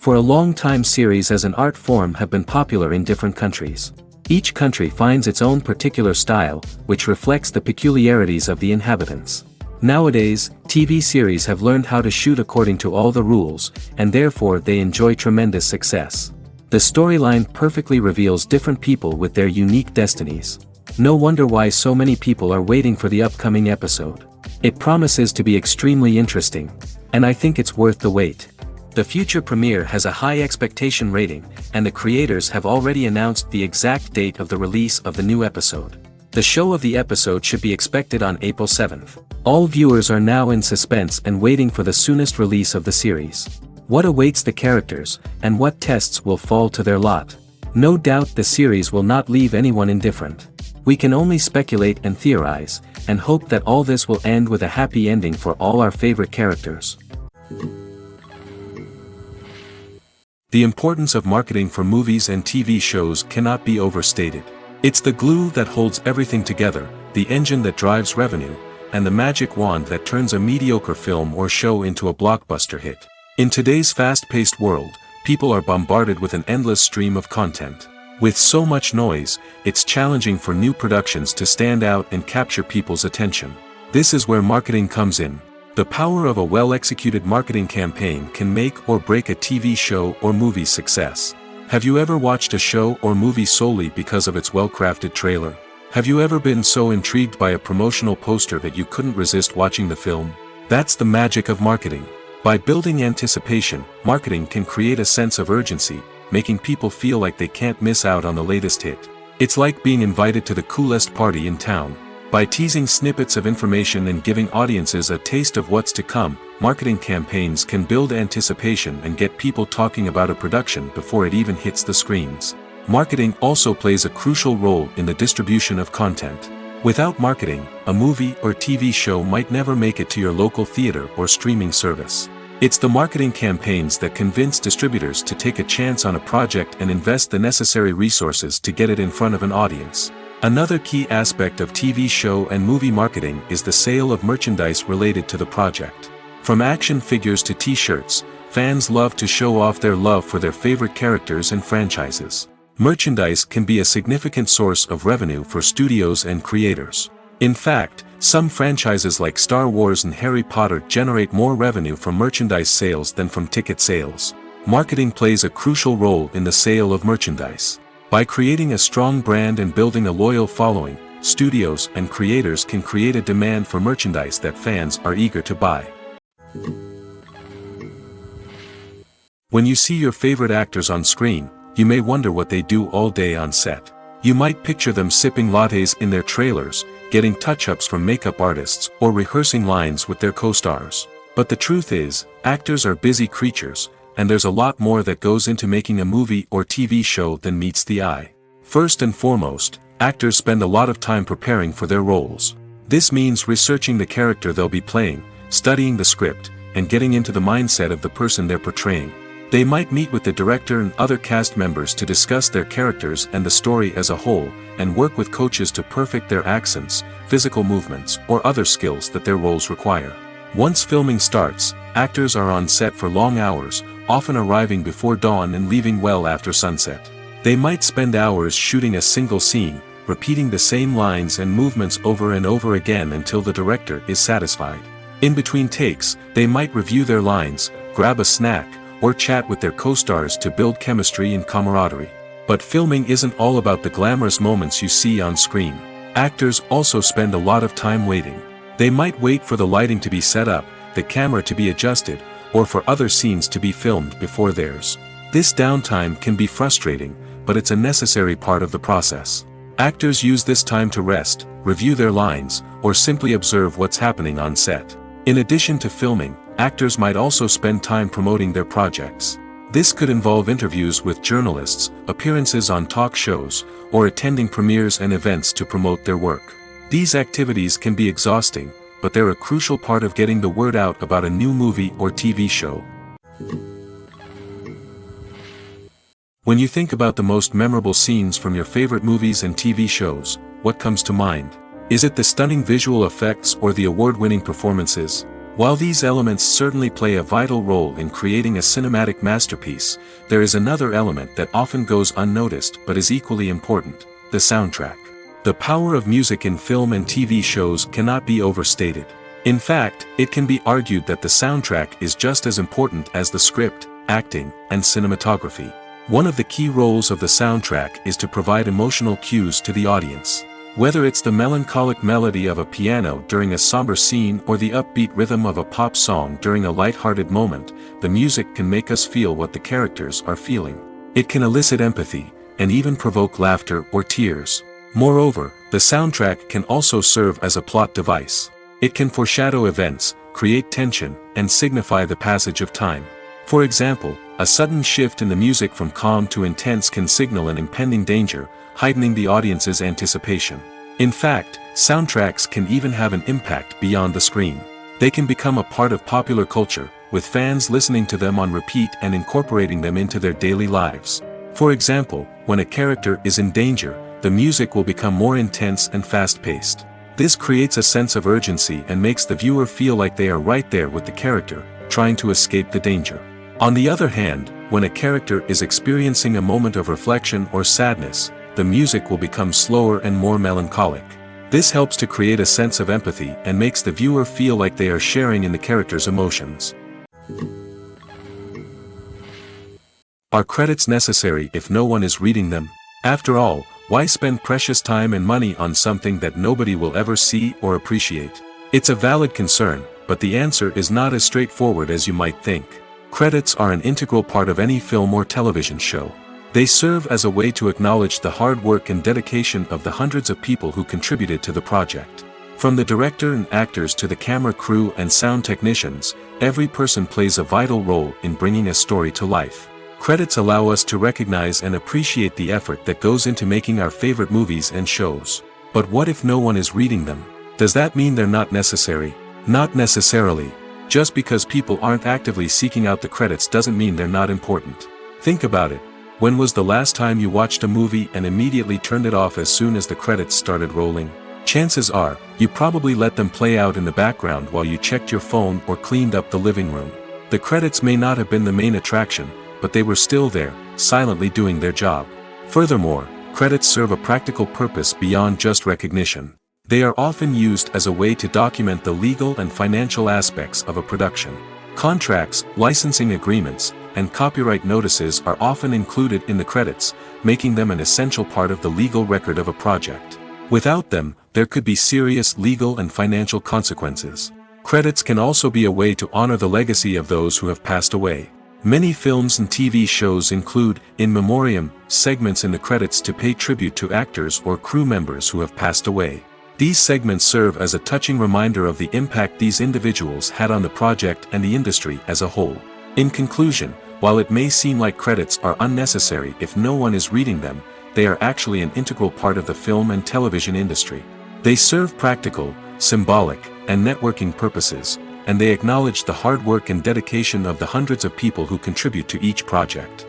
For a long time, series as an art form have been popular in different countries. Each country finds its own particular style, which reflects the peculiarities of the inhabitants. Nowadays, TV series have learned how to shoot according to all the rules, and therefore they enjoy tremendous success. The storyline perfectly reveals different people with their unique destinies. No wonder why so many people are waiting for the upcoming episode. It promises to be extremely interesting, and I think it's worth the wait. The future premiere has a high expectation rating, and the creators have already announced the exact date of the release of the new episode. The show of the episode should be expected on April 7th. All viewers are now in suspense and waiting for the soonest release of the series. What awaits the characters, and what tests will fall to their lot? No doubt the series will not leave anyone indifferent. We can only speculate and theorize, and hope that all this will end with a happy ending for all our favorite characters. The importance of marketing for movies and TV shows cannot be overstated. It's the glue that holds everything together, the engine that drives revenue, and the magic wand that turns a mediocre film or show into a blockbuster hit. In today's fast-paced world, people are bombarded with an endless stream of content. With so much noise, it's challenging for new productions to stand out and capture people's attention. This is where marketing comes in. The power of a well-executed marketing campaign can make or break a TV show or movie's success. Have you ever watched a show or movie solely because of its well-crafted trailer? Have you ever been so intrigued by a promotional poster that you couldn't resist watching the film? That's the magic of marketing. By building anticipation, marketing can create a sense of urgency, making people feel like they can't miss out on the latest hit. It's like being invited to the coolest party in town. By teasing snippets of information and giving audiences a taste of what's to come, marketing campaigns can build anticipation and get people talking about a production before it even hits the screens. Marketing also plays a crucial role in the distribution of content. Without marketing, a movie or TV show might never make it to your local theater or streaming service. It's the marketing campaigns that convince distributors to take a chance on a project and invest the necessary resources to get it in front of an audience. Another key aspect of TV show and movie marketing is the sale of merchandise related to the project. From action figures to t-shirts, fans love to show off their love for their favorite characters and franchises. Merchandise can be a significant source of revenue for studios and creators. In fact, some franchises like Star Wars and Harry Potter generate more revenue from merchandise sales than from ticket sales. Marketing plays a crucial role in the sale of merchandise. By creating a strong brand and building a loyal following, studios and creators can create a demand for merchandise that fans are eager to buy. When you see your favorite actors on screen, you may wonder what they do all day on set. You might picture them sipping lattes in their trailers, getting touch-ups from makeup artists, or rehearsing lines with their co-stars. But the truth is, actors are busy creatures, and there's a lot more that goes into making a movie or TV show than meets the eye. First and foremost, actors spend a lot of time preparing for their roles. This means researching the character they'll be playing, studying the script, and getting into the mindset of the person they're portraying. They might meet with the director and other cast members to discuss their characters and the story as a whole, and work with coaches to perfect their accents, physical movements, or other skills that their roles require. Once filming starts, actors are on set for long hours, often arriving before dawn and leaving well after sunset. They might spend hours shooting a single scene, repeating the same lines and movements over and over again until the director is satisfied. In between takes, they might review their lines, grab a snack, or chat with their co-stars to build chemistry and camaraderie. But filming isn't all about the glamorous moments you see on screen. Actors also spend a lot of time waiting. They might wait for the lighting to be set up, the camera to be adjusted, or for other scenes to be filmed before theirs. This downtime can be frustrating, but it's a necessary part of the process. Actors use this time to rest, review their lines, or simply observe what's happening on set. In addition to filming, actors might also spend time promoting their projects. This could involve interviews with journalists, appearances on talk shows, or attending premieres and events to promote their work. These activities can be exhausting, but they're a crucial part of getting the word out about a new movie or TV show. When you think about the most memorable scenes from your favorite movies and TV shows, what comes to mind? Is it the stunning visual effects or the award-winning performances? While these elements certainly play a vital role in creating a cinematic masterpiece, there is another element that often goes unnoticed but is equally important: the soundtrack. The power of music in film and TV shows cannot be overstated. In fact, it can be argued that the soundtrack is just as important as the script, acting, and cinematography. One of the key roles of the soundtrack is to provide emotional cues to the audience. Whether it's the melancholic melody of a piano during a somber scene or the upbeat rhythm of a pop song during a light-hearted moment, the music can make us feel what the characters are feeling. It can elicit empathy, and even provoke laughter or tears. Moreover, the soundtrack can also serve as a plot device. It can foreshadow events, create tension, and signify the passage of time. For example, a sudden shift in the music from calm to intense can signal an impending danger, heightening the audience's anticipation. In fact, soundtracks can even have an impact beyond the screen. They can become a part of popular culture, with fans listening to them on repeat and incorporating them into their daily lives. For example, when a character is in danger, the music will become more intense and fast-paced. This creates a sense of urgency and makes the viewer feel like they are right there with the character, trying to escape the danger. On the other hand, when a character is experiencing a moment of reflection or sadness, the music will become slower and more melancholic. This helps to create a sense of empathy and makes the viewer feel like they are sharing in the character's emotions. Are credits necessary if no one is reading them? After all, why spend precious time and money on something that nobody will ever see or appreciate? It's a valid concern, but the answer is not as straightforward as you might think. Credits are an integral part of any film or television show. They serve as a way to acknowledge the hard work and dedication of the hundreds of people who contributed to the project. From the director and actors to the camera crew and sound technicians, every person plays a vital role in bringing a story to life. Credits allow us to recognize and appreciate the effort that goes into making our favorite movies and shows. But what if no one is reading them? Does that mean they're not necessary? Not necessarily. Just because people aren't actively seeking out the credits doesn't mean they're not important. Think about it. When was the last time you watched a movie and immediately turned it off as soon as the credits started rolling? Chances are, you probably let them play out in the background while you checked your phone or cleaned up the living room. The credits may not have been the main attraction, but they were still there, silently doing their job. Furthermore, credits serve a practical purpose beyond just recognition. They are often used as a way to document the legal and financial aspects of a production. Contracts, licensing agreements, and copyright notices are often included in the credits, making them an essential part of the legal record of a project. Without them, there could be serious legal and financial consequences. Credits can also be a way to honor the legacy of those who have passed away. Many films and TV shows include, in memoriam, segments in the credits to pay tribute to actors or crew members who have passed away. These segments serve as a touching reminder of the impact these individuals had on the project and the industry as a whole. In conclusion, while it may seem like credits are unnecessary if no one is reading them, they are actually an integral part of the film and television industry. They serve practical, symbolic, and networking purposes, and they acknowledge the hard work and dedication of the hundreds of people who contribute to each project.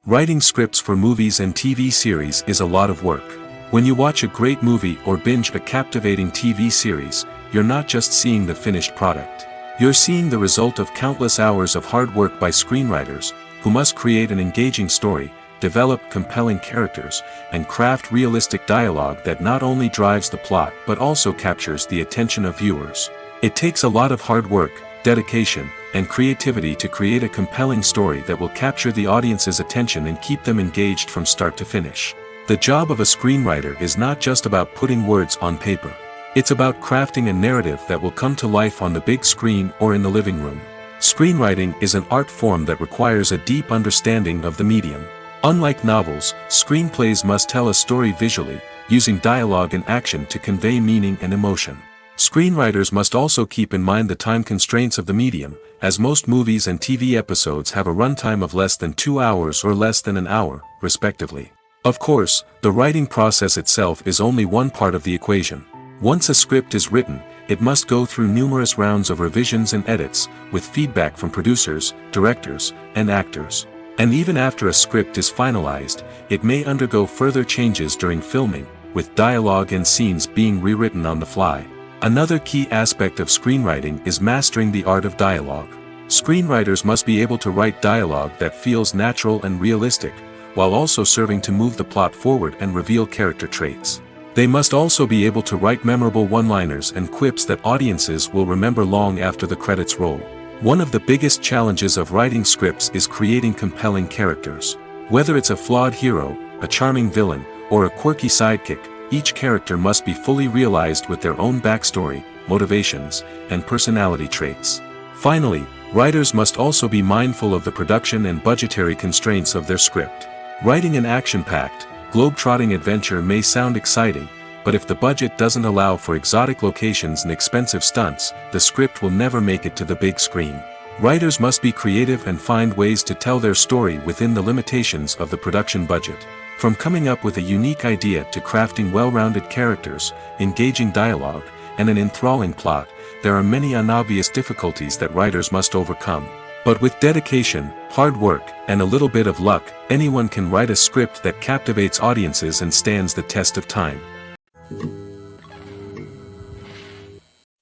Writing scripts for movies and TV series is a lot of work. When you watch a great movie or binge a captivating TV series, you're not just seeing the finished product. You're seeing the result of countless hours of hard work by screenwriters, who must create an engaging story, develop compelling characters, and craft realistic dialogue that not only drives the plot but also captures the attention of viewers. It takes a lot of hard work, dedication, and creativity to create a compelling story that will capture the audience's attention and keep them engaged from start to finish. The job of a screenwriter is not just about putting words on paper. It's about crafting a narrative that will come to life on the big screen or in the living room. Screenwriting is an art form that requires a deep understanding of the medium. Unlike novels, screenplays must tell a story visually, using dialogue and action to convey meaning and emotion. Screenwriters must also keep in mind the time constraints of the medium, as most movies and TV episodes have a runtime of less than 2 hours or less than an hour, respectively. Of course, the writing process itself is only one part of the equation. Once a script is written, it must go through numerous rounds of revisions and edits, with feedback from producers, directors, and actors. And even after a script is finalized, it may undergo further changes during filming, with dialogue and scenes being rewritten on the fly. Another key aspect of screenwriting is mastering the art of dialogue. Screenwriters must be able to write dialogue that feels natural and realistic, while also serving to move the plot forward and reveal character traits. They must also be able to write memorable one-liners and quips that audiences will remember long after the credits roll. One of the biggest challenges of writing scripts is creating compelling characters. Whether it's a flawed hero, a charming villain, or a quirky sidekick, each character must be fully realized with their own backstory, motivations, and personality traits. Finally, writers must also be mindful of the production and budgetary constraints of their script. Writing an action-packed, globe-trotting adventure may sound exciting, but if the budget doesn't allow for exotic locations and expensive stunts, the script will never make it to the big screen. Writers must be creative and find ways to tell their story within the limitations of the production budget. From coming up with a unique idea to crafting well-rounded characters, engaging dialogue, and an enthralling plot, there are many unobvious difficulties that writers must overcome. But with dedication, hard work, and a little bit of luck, anyone can write a script that captivates audiences and stands the test of time.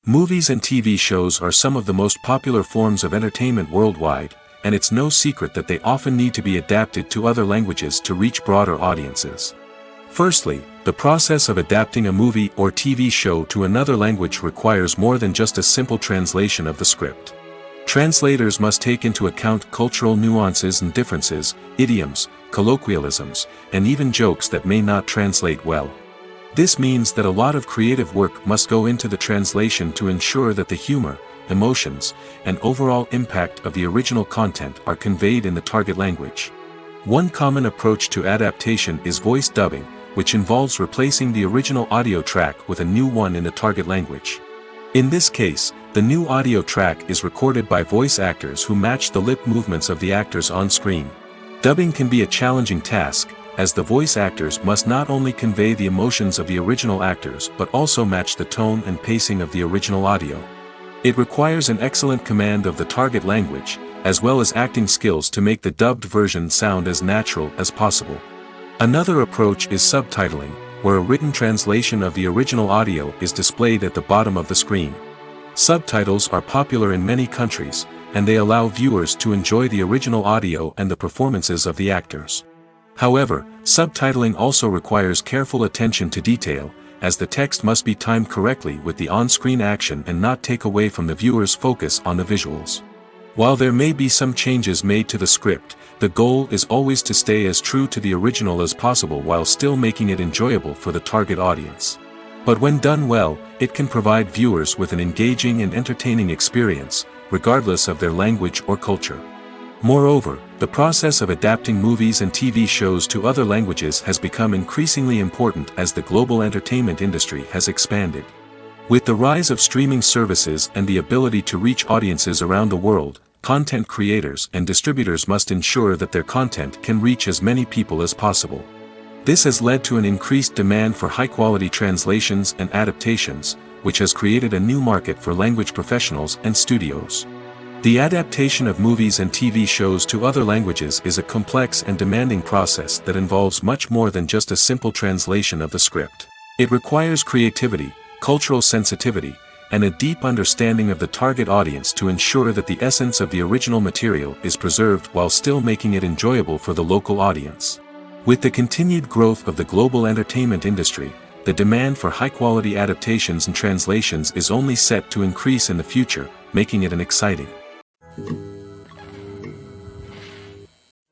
Movies and TV shows are some of the most popular forms of entertainment worldwide, and it's no secret that they often need to be adapted to other languages to reach broader audiences. Firstly, the process of adapting a movie or TV show to another language requires more than just a simple translation of the script. Translators must take into account cultural nuances and differences, idioms, colloquialisms, and even jokes that may not translate well. This means that a lot of creative work must go into the translation to ensure that the humor, emotions, and overall impact of the original content are conveyed in the target language. One common approach to adaptation is voice dubbing, which involves replacing the original audio track with a new one in the target language. In this case, the new audio track is recorded by voice actors who match the lip movements of the actors on screen. Dubbing can be a challenging task, as the voice actors must not only convey the emotions of the original actors but also match the tone and pacing of the original audio. It requires an excellent command of the target language, as well as acting skills to make the dubbed version sound as natural as possible. Another approach is subtitling, where a written translation of the original audio is displayed at the bottom of the screen. Subtitles are popular in many countries, and they allow viewers to enjoy the original audio and the performances of the actors. However, subtitling also requires careful attention to detail, as the text must be timed correctly with the on-screen action and not take away from the viewer's focus on the visuals. While there may be some changes made to the script, the goal is always to stay as true to the original as possible while still making it enjoyable for the target audience. But when done well, it can provide viewers with an engaging and entertaining experience, regardless of their language or culture. Moreover, the process of adapting movies and TV shows to other languages has become increasingly important as the global entertainment industry has expanded. With the rise of streaming services and the ability to reach audiences around the world, content creators and distributors must ensure that their content can reach as many people as possible. This has led to an increased demand for high-quality translations and adaptations, which has created a new market for language professionals and studios. The adaptation of movies and TV shows to other languages is a complex and demanding process that involves much more than just a simple translation of the script. It requires creativity, cultural sensitivity, and a deep understanding of the target audience to ensure that the essence of the original material is preserved while still making it enjoyable for the local audience. With the continued growth of the global entertainment industry, the demand for high-quality adaptations and translations is only set to increase in the future, making it an exciting.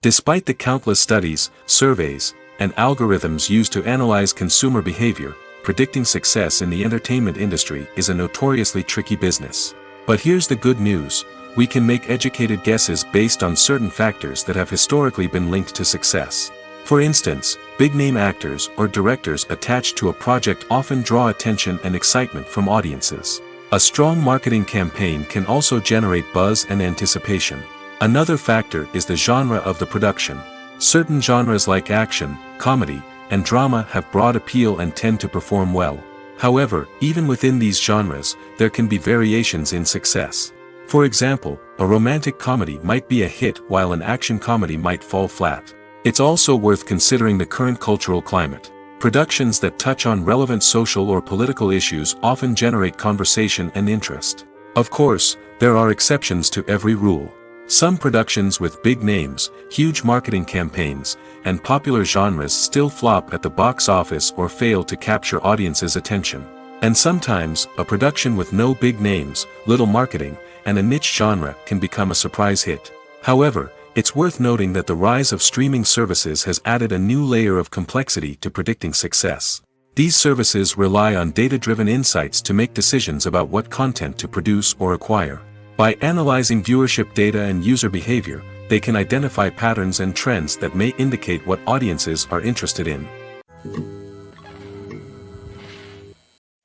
Despite the countless studies, surveys, and algorithms used to analyze consumer behavior, predicting success in the entertainment industry is a notoriously tricky business. But here's the good news: we can make educated guesses based on certain factors that have historically been linked to success. For instance, big-name actors or directors attached to a project often draw attention and excitement from audiences. A strong marketing campaign can also generate buzz and anticipation. Another factor is the genre of the production. Certain genres like action, comedy, and drama have broad appeal and tend to perform well. However, even within these genres, there can be variations in success. For example, a romantic comedy might be a hit while an action comedy might fall flat. It's also worth considering the current cultural climate. Productions that touch on relevant social or political issues often generate conversation and interest. Of course, there are exceptions to every rule. Some productions with big names, huge marketing campaigns, and popular genres still flop at the box office or fail to capture audiences' attention. And sometimes, a production with no big names, little marketing, and a niche genre can become a surprise hit. However, it's worth noting that the rise of streaming services has added a new layer of complexity to predicting success. These services rely on data-driven insights to make decisions about what content to produce or acquire. By analyzing viewership data and user behavior, they can identify patterns and trends that may indicate what audiences are interested in.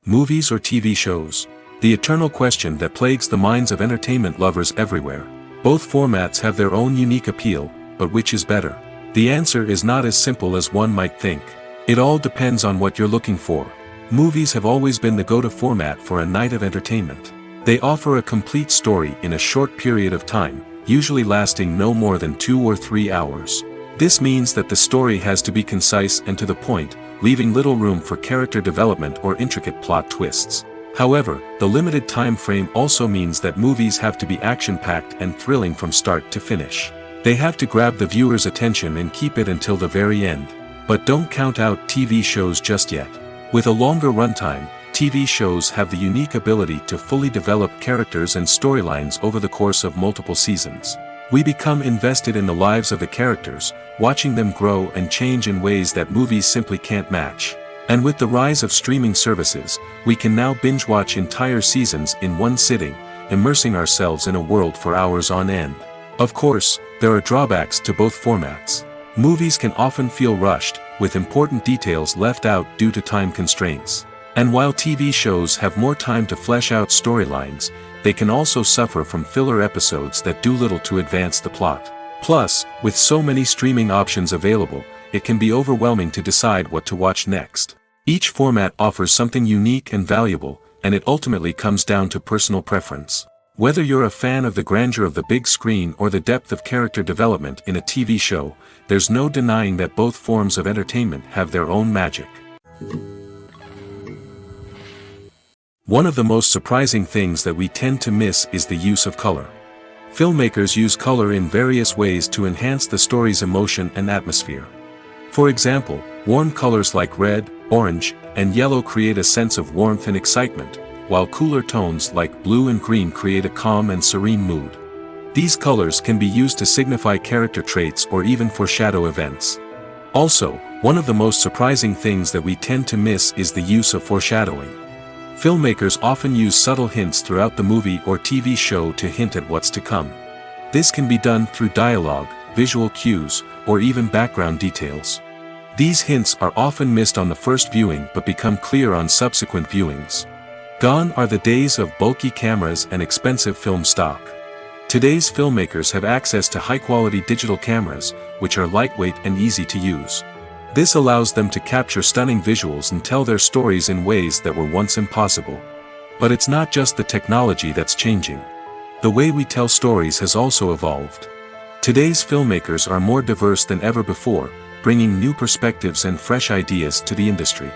Movies or TV shows? The eternal question that plagues the minds of entertainment lovers everywhere. Both formats have their own unique appeal, but which is better? The answer is not as simple as one might think. It all depends on what you're looking for. Movies have always been the go-to format for a night of entertainment. They offer a complete story in a short period of time, usually lasting no more than 2 or 3 hours. This means that the story has to be concise and to the point, leaving little room for character development or intricate plot twists. However, the limited time frame also means that movies have to be action-packed and thrilling from start to finish. They have to grab the viewer's attention and keep it until the very end. But don't count out TV shows just yet. With a longer runtime, TV shows have the unique ability to fully develop characters and storylines over the course of multiple seasons. We become invested in the lives of the characters, watching them grow and change in ways that movies simply can't match. And with the rise of streaming services, we can now binge-watch entire seasons in one sitting, immersing ourselves in a world for hours on end. Of course, there are drawbacks to both formats. Movies can often feel rushed, with important details left out due to time constraints. And while TV shows have more time to flesh out storylines, they can also suffer from filler episodes that do little to advance the plot. Plus, with so many streaming options available, it can be overwhelming to decide what to watch next. Each format offers something unique and valuable, and it ultimately comes down to personal preference. Whether you're a fan of the grandeur of the big screen or the depth of character development in a TV show, there's no denying that both forms of entertainment have their own magic. One of the most surprising things that we tend to miss is the use of color. Filmmakers use color in various ways to enhance the story's emotion and atmosphere. For example, warm colors like red, orange, and yellow create a sense of warmth and excitement, while cooler tones like blue and green create a calm and serene mood. These colors can be used to signify character traits or even foreshadow events. Also, one of the most surprising things that we tend to miss is the use of foreshadowing. Filmmakers often use subtle hints throughout the movie or TV show to hint at what's to come. This can be done through dialogue, visual cues, or even background details. These hints are often missed on the first viewing but become clear on subsequent viewings. Gone are the days of bulky cameras and expensive film stock. Today's filmmakers have access to high-quality digital cameras, which are lightweight and easy to use. This allows them to capture stunning visuals and tell their stories in ways that were once impossible. But it's not just the technology that's changing. The way we tell stories has also evolved. Today's filmmakers are more diverse than ever before, bringing new perspectives and fresh ideas to the industry.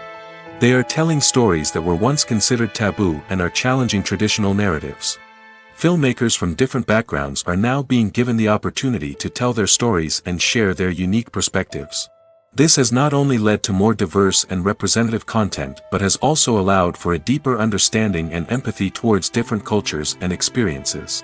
They are telling stories that were once considered taboo and are challenging traditional narratives. Filmmakers from different backgrounds are now being given the opportunity to tell their stories and share their unique perspectives. This has not only led to more diverse and representative content but has also allowed for a deeper understanding and empathy towards different cultures and experiences.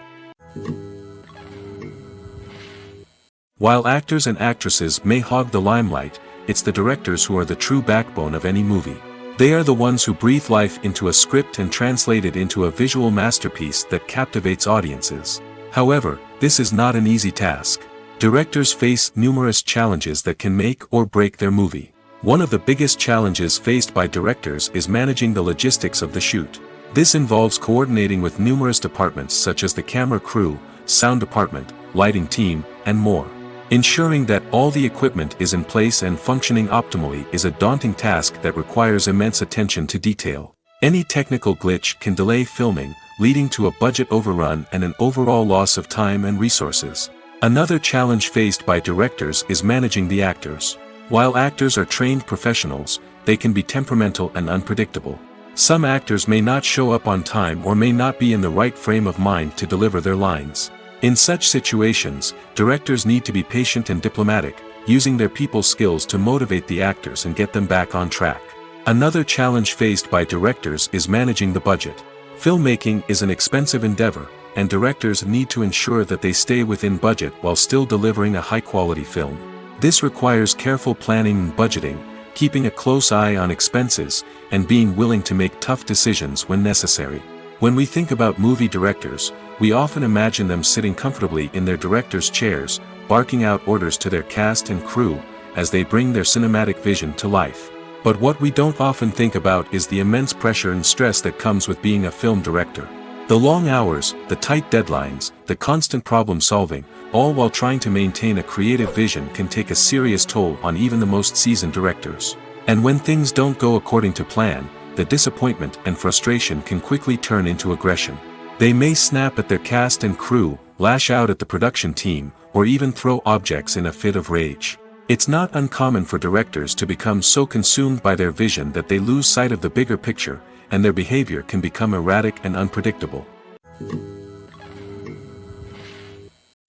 While actors and actresses may hog the limelight, it's the directors who are the true backbone of any movie. They are the ones who breathe life into a script and translate it into a visual masterpiece that captivates audiences. However, this is not an easy task. Directors face numerous challenges that can make or break their movie. One of the biggest challenges faced by directors is managing the logistics of the shoot. This involves coordinating with numerous departments such as the camera crew, sound department, lighting team, and more. Ensuring that all the equipment is in place and functioning optimally is a daunting task that requires immense attention to detail. Any technical glitch can delay filming, leading to a budget overrun and an overall loss of time and resources. Another challenge faced by directors is managing the actors. While actors are trained professionals, they can be temperamental and unpredictable. Some actors may not show up on time or may not be in the right frame of mind to deliver their lines. In such situations, directors need to be patient and diplomatic, using their people skills to motivate the actors and get them back on track. Another challenge faced by directors is managing the budget. Filmmaking is an expensive endeavor, and directors need to ensure that they stay within budget while still delivering a high-quality film. This requires careful planning and budgeting, keeping a close eye on expenses, and being willing to make tough decisions when necessary. When we think about movie directors, we often imagine them sitting comfortably in their director's chairs, barking out orders to their cast and crew, as they bring their cinematic vision to life. But what we don't often think about is the immense pressure and stress that comes with being a film director. The long hours, the tight deadlines, the constant problem solving, all while trying to maintain a creative vision can take a serious toll on even the most seasoned directors. And when things don't go according to plan, the disappointment and frustration can quickly turn into aggression. They may snap at their cast and crew, lash out at the production team, or even throw objects in a fit of rage. It's not uncommon for directors to become so consumed by their vision that they lose sight of the bigger picture, and their behavior can become erratic and unpredictable.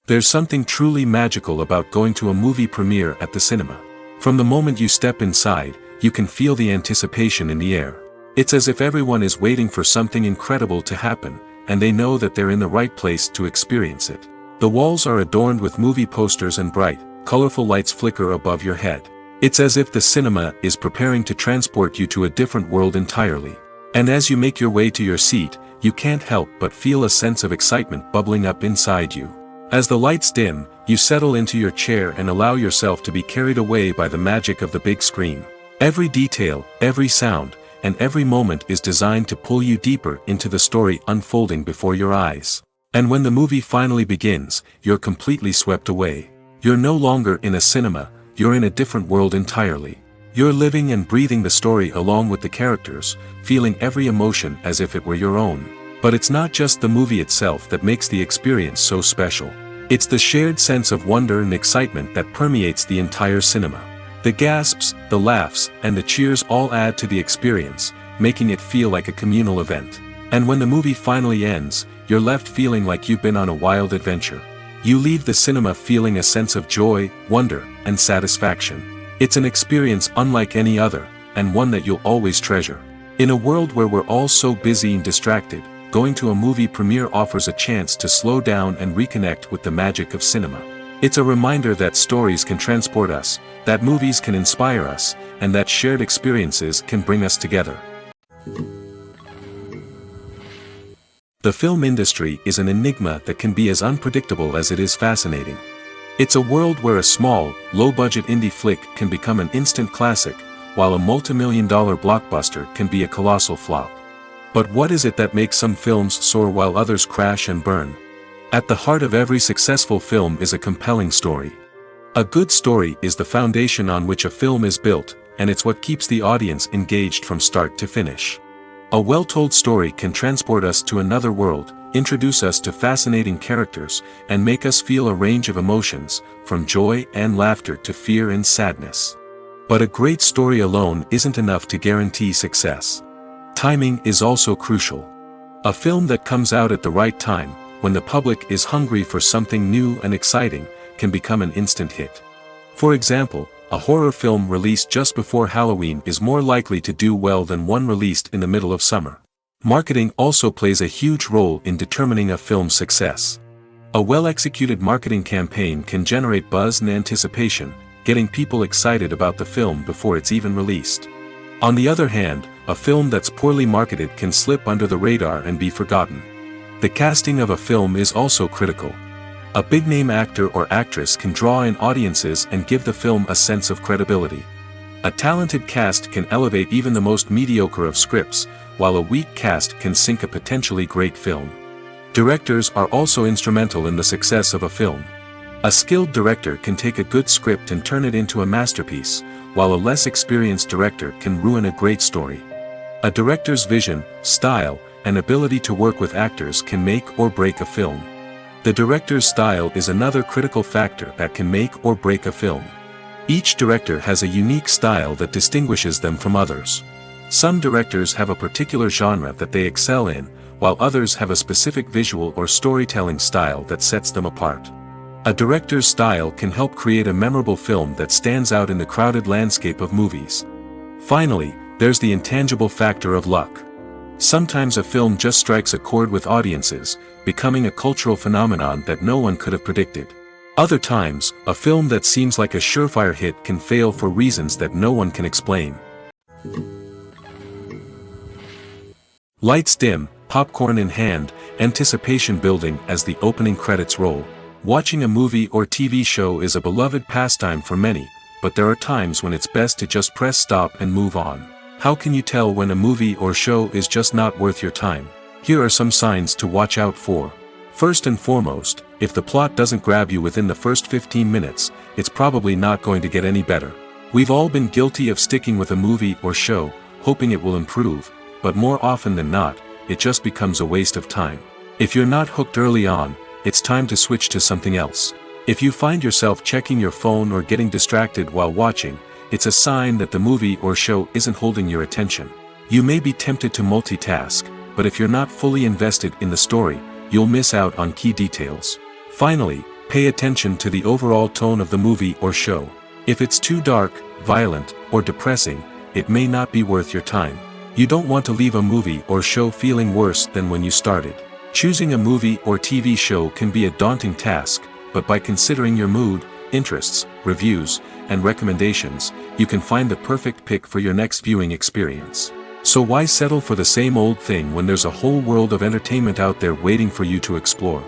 There's something truly magical about going to a movie premiere at the cinema. From the moment you step inside, you can feel the anticipation in the air. It's as if everyone is waiting for something incredible to happen, and they know that they're in the right place to experience it. The walls are adorned with movie posters and bright, colorful lights flicker above your head. It's as if the cinema is preparing to transport you to a different world entirely. And as you make your way to your seat, you can't help but feel a sense of excitement bubbling up inside you. As the lights dim, you settle into your chair and allow yourself to be carried away by the magic of the big screen. Every detail, every sound, and every moment is designed to pull you deeper into the story unfolding before your eyes. And when the movie finally begins, you're completely swept away. You're no longer in a cinema, you're in a different world entirely. You're living and breathing the story along with the characters, feeling every emotion as if it were your own. But it's not just the movie itself that makes the experience so special. It's the shared sense of wonder and excitement that permeates the entire cinema. The gasps, the laughs, and the cheers all add to the experience, making it feel like a communal event. And when the movie finally ends, you're left feeling like you've been on a wild adventure. You leave the cinema feeling a sense of joy, wonder, and satisfaction. It's an experience unlike any other, and one that you'll always treasure. In a world where we're all so busy and distracted, going to a movie premiere offers a chance to slow down and reconnect with the magic of cinema. It's a reminder that stories can transport us, that movies can inspire us, and that shared experiences can bring us together. The film industry is an enigma that can be as unpredictable as it is fascinating. It's a world where a small, low-budget indie flick can become an instant classic, while a multi-million-dollar blockbuster can be a colossal flop. But what is it that makes some films soar while others crash and burn? At the heart of every successful film is a compelling story. A good story is the foundation on which a film is built, and it's what keeps the audience engaged from start to finish. A well-told story can transport us to another world, introduce us to fascinating characters, and make us feel a range of emotions, from joy and laughter to fear and sadness. But a great story alone isn't enough to guarantee success. Timing is also crucial. A film that comes out at the right time, when the public is hungry for something new and exciting, can become an instant hit. For example, a horror film released just before Halloween is more likely to do well than one released in the middle of summer. Marketing also plays a huge role in determining a film's success. A well-executed marketing campaign can generate buzz and anticipation, getting people excited about the film before it's even released. On the other hand, a film that's poorly marketed can slip under the radar and be forgotten. The casting of a film is also critical. A big-name actor or actress can draw in audiences and give the film a sense of credibility. A talented cast can elevate even the most mediocre of scripts, while a weak cast can sink a potentially great film. Directors are also instrumental in the success of a film. A skilled director can take a good script and turn it into a masterpiece, while a less experienced director can ruin a great story. A director's vision, style, and ability to work with actors can make or break a film. The director's style is another critical factor that can make or break a film. Each director has a unique style that distinguishes them from others. Some directors have a particular genre that they excel in, while others have a specific visual or storytelling style that sets them apart. A director's style can help create a memorable film that stands out in the crowded landscape of movies. Finally, there's the intangible factor of luck. Sometimes a film just strikes a chord with audiences, becoming a cultural phenomenon that no one could have predicted. Other times, a film that seems like a surefire hit can fail for reasons that no one can explain. Lights dim, popcorn in hand, anticipation building as the opening credits roll. Watching a movie or TV show is a beloved pastime for many, but there are times when it's best to just press stop and move on. How can you tell when a movie or show is just not worth your time? Here are some signs to watch out for. First and foremost, if the plot doesn't grab you within the first 15 minutes, it's probably not going to get any better. We've all been guilty of sticking with a movie or show, hoping it will improve, but more often than not, it just becomes a waste of time. If you're not hooked early on, it's time to switch to something else. If you find yourself checking your phone or getting distracted while watching, it's a sign that the movie or show isn't holding your attention. You may be tempted to multitask, but if you're not fully invested in the story, you'll miss out on key details. Finally, pay attention to the overall tone of the movie or show. If it's too dark, violent, or depressing, it may not be worth your time. You don't want to leave a movie or show feeling worse than when you started. Choosing a movie or TV show can be a daunting task, but by considering your mood, interests, reviews, and recommendations, you can find the perfect pick for your next viewing experience. So why settle for the same old thing when there's a whole world of entertainment out there waiting for you to explore?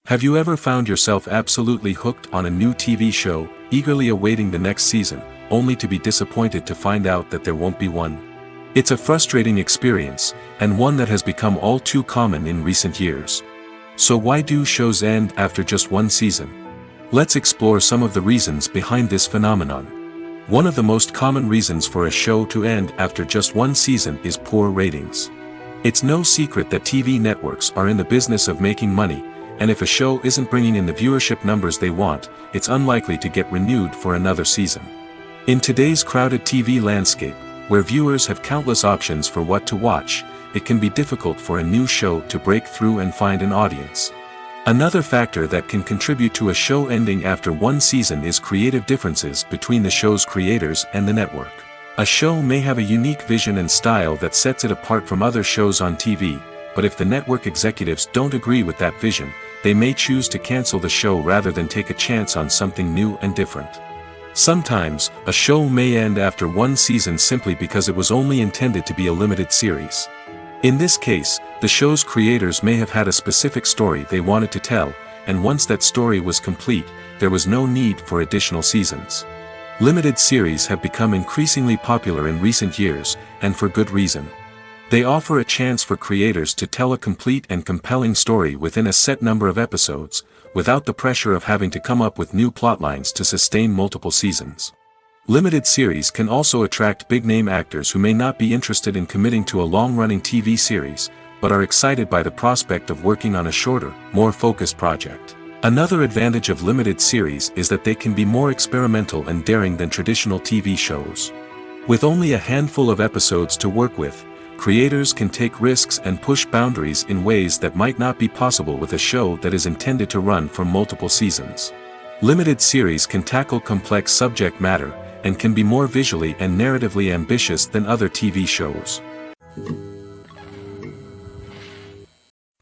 Have you ever found yourself absolutely hooked on a new TV show, eagerly awaiting the next season, only to be disappointed to find out that there won't be one? It's a frustrating experience, and one that has become all too common in recent years. So why do shows end after just one season? Let's explore some of the reasons behind this phenomenon. One of the most common reasons for a show to end after just one season is poor ratings. It's no secret that TV networks are in the business of making money, and if a show isn't bringing in the viewership numbers they want, it's unlikely to get renewed for another season. In today's crowded TV landscape, where viewers have countless options for what to watch, it can be difficult for a new show to break through and find an audience. Another factor that can contribute to a show ending after one season is creative differences between the show's creators and the network. A show may have a unique vision and style that sets it apart from other shows on TV, but if the network executives don't agree with that vision, they may choose to cancel the show rather than take a chance on something new and different. Sometimes, a show may end after one season simply because it was only intended to be a limited series. In this case, the show's creators may have had a specific story they wanted to tell, and once that story was complete, there was no need for additional seasons. Limited series have become increasingly popular in recent years, and for good reason. They offer a chance for creators to tell a complete and compelling story within a set number of episodes, without the pressure of having to come up with new plotlines to sustain multiple seasons. Limited series can also attract big-name actors who may not be interested in committing to a long-running TV series, but are excited by the prospect of working on a shorter, more focused project. Another advantage of limited series is that they can be more experimental and daring than traditional TV shows. With only a handful of episodes to work with, creators can take risks and push boundaries in ways that might not be possible with a show that is intended to run for multiple seasons. Limited series can tackle complex subject matter, and can be more visually and narratively ambitious than other TV shows.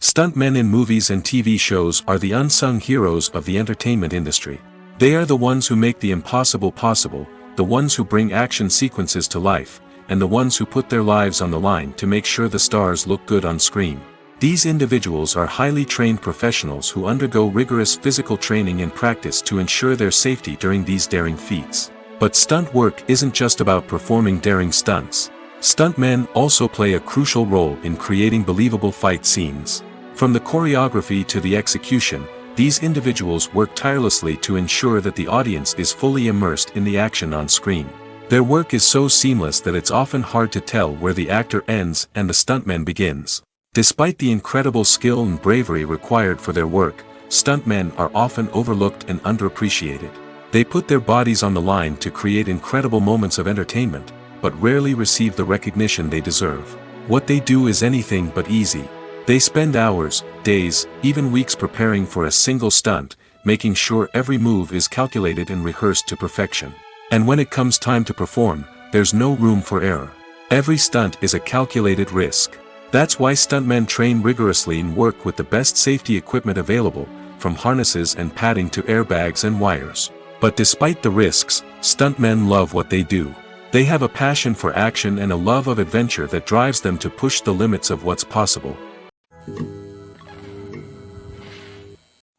Stuntmen in movies and TV shows are the unsung heroes of the entertainment industry. They are the ones who make the impossible possible, the ones who bring action sequences to life, and the ones who put their lives on the line to make sure the stars look good on screen. These individuals are highly trained professionals who undergo rigorous physical training and practice to ensure their safety during these daring feats. But stunt work isn't just about performing daring stunts. Stuntmen also play a crucial role in creating believable fight scenes. From the choreography to the execution, these individuals work tirelessly to ensure that the audience is fully immersed in the action on screen. Their work is so seamless that it's often hard to tell where the actor ends and the stuntman begins. Despite the incredible skill and bravery required for their work, stuntmen are often overlooked and underappreciated. They put their bodies on the line to create incredible moments of entertainment, but rarely receive the recognition they deserve. What they do is anything but easy. They spend hours, days, even weeks preparing for a single stunt, making sure every move is calculated and rehearsed to perfection. And when it comes time to perform, there's no room for error. Every stunt is a calculated risk. That's why stuntmen train rigorously and work with the best safety equipment available, from harnesses and padding to airbags and wires. But despite the risks, stuntmen love what they do. They have a passion for action and a love of adventure that drives them to push the limits of what's possible.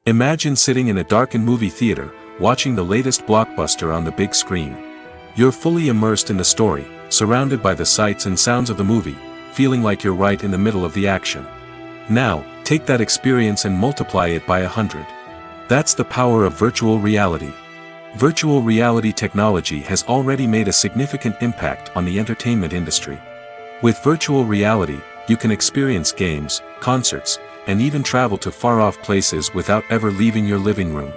Imagine sitting in a darkened movie theater, watching the latest blockbuster on the big screen. You're fully immersed in the story, surrounded by the sights and sounds of the movie, feeling like you're right in the middle of the action. Now, take that experience and multiply it by 100. That's the power of virtual reality. Virtual reality technology has already made a significant impact on the entertainment industry. With virtual reality, you can experience games, concerts, and even travel to far-off places without ever leaving your living room.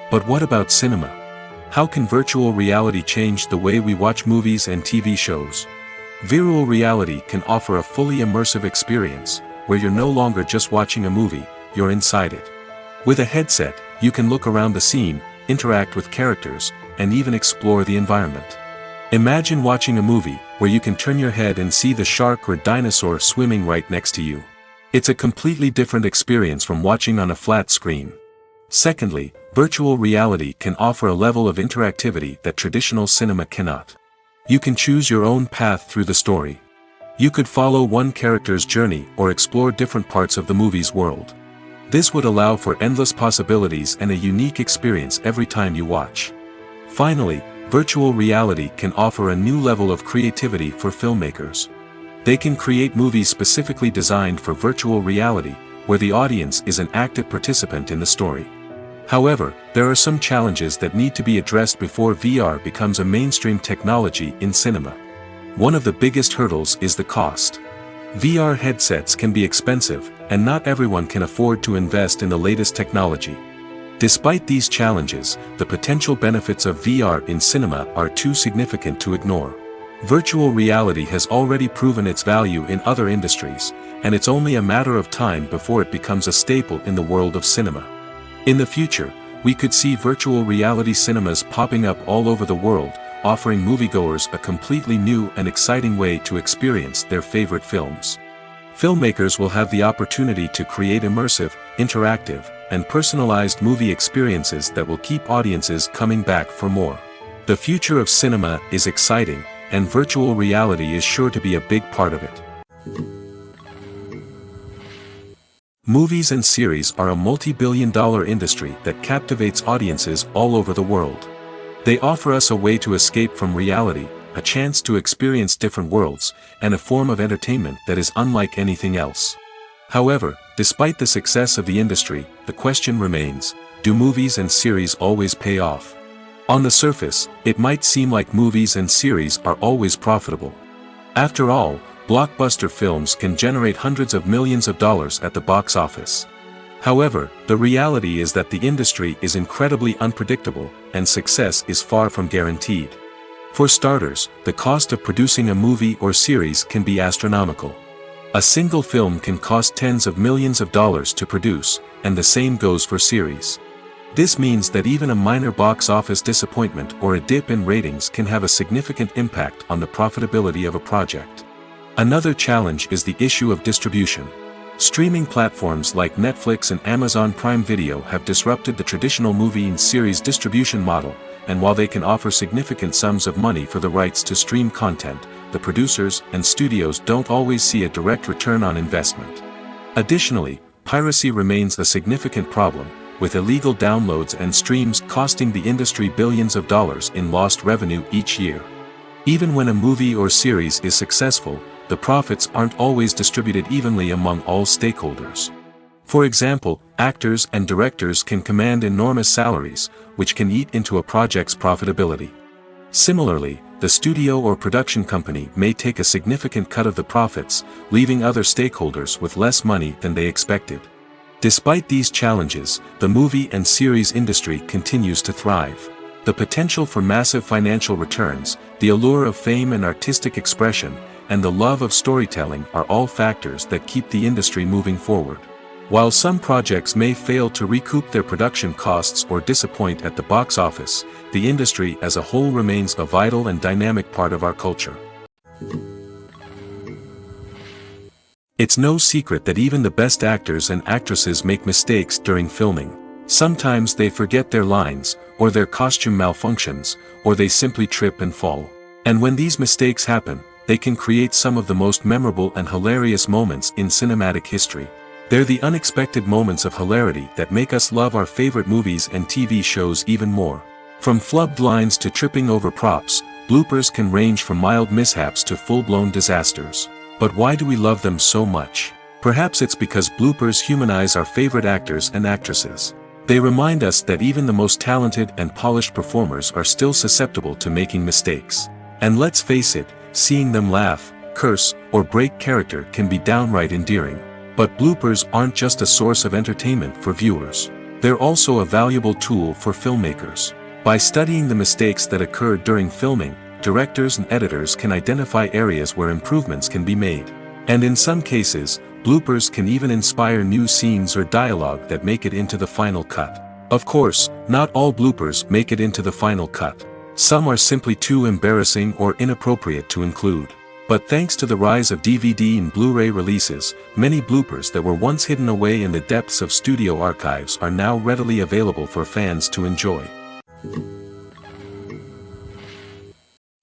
But what about cinema? How can virtual reality change the way we watch movies and TV shows? Virtual reality can offer a fully immersive experience, where you're no longer just watching a movie, you're inside it. With a headset, you can look around the scene, interact with characters, and even explore the environment. Imagine watching a movie where you can turn your head and see the shark or dinosaur swimming right next to you. It's a completely different experience from watching on a flat screen. Secondly, virtual reality can offer a level of interactivity that traditional cinema cannot. You can choose your own path through the story. You could follow one character's journey or explore different parts of the movie's world. This would allow for endless possibilities and a unique experience every time you watch. Finally, virtual reality can offer a new level of creativity for filmmakers. They can create movies specifically designed for virtual reality, where the audience is an active participant in the story. However, there are some challenges that need to be addressed before VR becomes a mainstream technology in cinema. One of the biggest hurdles is the cost. VR headsets can be expensive, and not everyone can afford to invest in the latest technology. Despite these challenges, the potential benefits of VR in cinema are too significant to ignore. Virtual reality has already proven its value in other industries, and it's only a matter of time before it becomes a staple in the world of cinema. In the future, we could see virtual reality cinemas popping up all over the world, offering moviegoers a completely new and exciting way to experience their favorite films. Filmmakers will have the opportunity to create immersive, interactive, and personalized movie experiences that will keep audiences coming back for more. The future of cinema is exciting, and virtual reality is sure to be a big part of it. Movies and series are a multi-billion-dollar industry that captivates audiences all over the world. They offer us a way to escape from reality, a chance to experience different worlds, and a form of entertainment that is unlike anything else. However, despite the success of the industry, the question remains, do movies and series always pay off? On the surface, it might seem like movies and series are always profitable. After all, blockbuster films can generate hundreds of millions of dollars at the box office. However, the reality is that the industry is incredibly unpredictable, and success is far from guaranteed. For starters, the cost of producing a movie or series can be astronomical. A single film can cost tens of millions of dollars to produce, and the same goes for series. This means that even a minor box office disappointment or a dip in ratings can have a significant impact on the profitability of a project. Another challenge is the issue of distribution. Streaming platforms like Netflix and Amazon Prime Video have disrupted the traditional movie and series distribution model, and while they can offer significant sums of money for the rights to stream content, the producers and studios don't always see a direct return on investment. Additionally, piracy remains a significant problem, with illegal downloads and streams costing the industry billions of dollars in lost revenue each year. Even when a movie or series is successful, the profits aren't always distributed evenly among all stakeholders. For example, actors and directors can command enormous salaries, which can eat into a project's profitability. Similarly, the studio or production company may take a significant cut of the profits, leaving other stakeholders with less money than they expected. Despite these challenges, the movie and series industry continues to thrive. The potential for massive financial returns, the allure of fame and artistic expression, and the love of storytelling are all factors that keep the industry moving forward. While some projects may fail to recoup their production costs or disappoint at the box office, the industry as a whole remains a vital and dynamic part of our culture. It's no secret that even the best actors and actresses make mistakes during filming. Sometimes they forget their lines, or their costume malfunctions, or they simply trip and fall. And when these mistakes happen, they can create some of the most memorable and hilarious moments in cinematic history. They're the unexpected moments of hilarity that make us love our favorite movies and TV shows even more. From flubbed lines to tripping over props, bloopers can range from mild mishaps to full-blown disasters. But why do we love them so much? Perhaps it's because bloopers humanize our favorite actors and actresses. They remind us that even the most talented and polished performers are still susceptible to making mistakes. And let's face it, seeing them laugh, curse, or break character can be downright endearing. But bloopers aren't just a source of entertainment for viewers. They're also a valuable tool for filmmakers. By studying the mistakes that occurred during filming, directors and editors can identify areas where improvements can be made. And in some cases, bloopers can even inspire new scenes or dialogue that make it into the final cut. Of course, not all bloopers make it into the final cut. Some are simply too embarrassing or inappropriate to include. But thanks to the rise of DVD and Blu-ray releases, many bloopers that were once hidden away in the depths of studio archives are now readily available for fans to enjoy.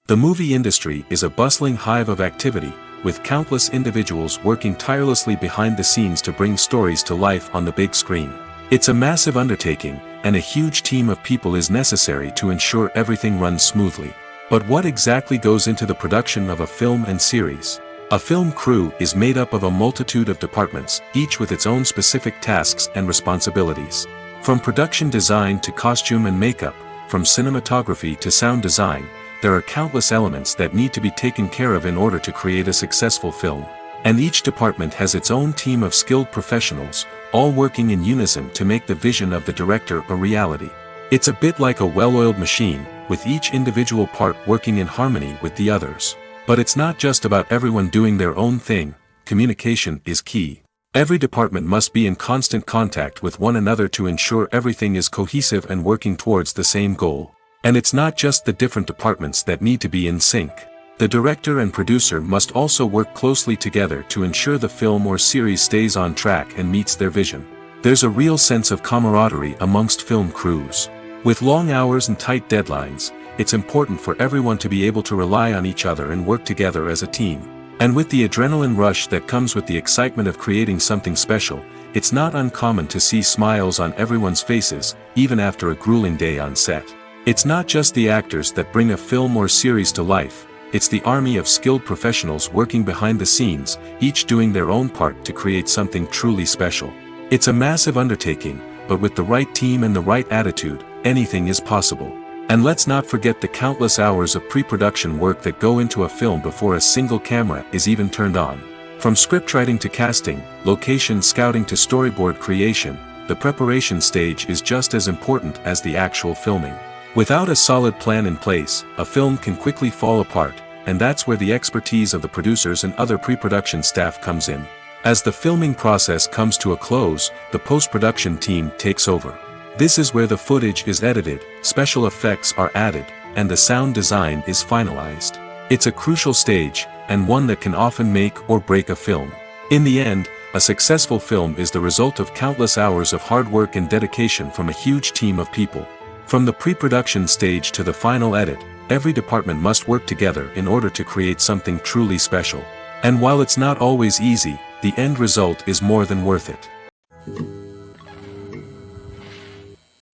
The movie industry is a bustling hive of activity, with countless individuals working tirelessly behind the scenes to bring stories to life on the big screen. It's a massive undertaking, and a huge team of people is necessary to ensure everything runs smoothly. But what exactly goes into the production of a film and series? A film crew is made up of a multitude of departments, each with its own specific tasks and responsibilities. From production design to costume and makeup, from cinematography to sound design, there are countless elements that need to be taken care of in order to create a successful film. And each department has its own team of skilled professionals, all working in unison to make the vision of the director a reality. It's a bit like a well-oiled machine, with each individual part working in harmony with the others. But it's not just about everyone doing their own thing. Communication is key. Every department must be in constant contact with one another to ensure everything is cohesive and working towards the same goal. And it's not just the different departments that need to be in sync. The director and producer must also work closely together to ensure the film or series stays on track and meets their vision. There's a real sense of camaraderie amongst film crews. With long hours and tight deadlines, it's important for everyone to be able to rely on each other and work together as a team. And with the adrenaline rush that comes with the excitement of creating something special, it's not uncommon to see smiles on everyone's faces, even after a grueling day on set. It's not just the actors that bring a film or series to life, it's the army of skilled professionals working behind the scenes, each doing their own part to create something truly special. It's a massive undertaking, but with the right team and the right attitude, anything is possible. And let's not forget the countless hours of pre-production work that go into a film before a single camera is even turned on. From scriptwriting to casting, location scouting to storyboard creation, the preparation stage is just as important as the actual filming. Without a solid plan in place, a film can quickly fall apart, and that's where the expertise of the producers and other pre-production staff comes in. As the filming process comes to a close, the post-production team takes over. This is where the footage is edited, special effects are added, and the sound design is finalized. It's a crucial stage, and one that can often make or break a film. In the end, a successful film is the result of countless hours of hard work and dedication from a huge team of people. From the pre-production stage to the final edit, every department must work together in order to create something truly special. And while it's not always easy, the end result is more than worth it.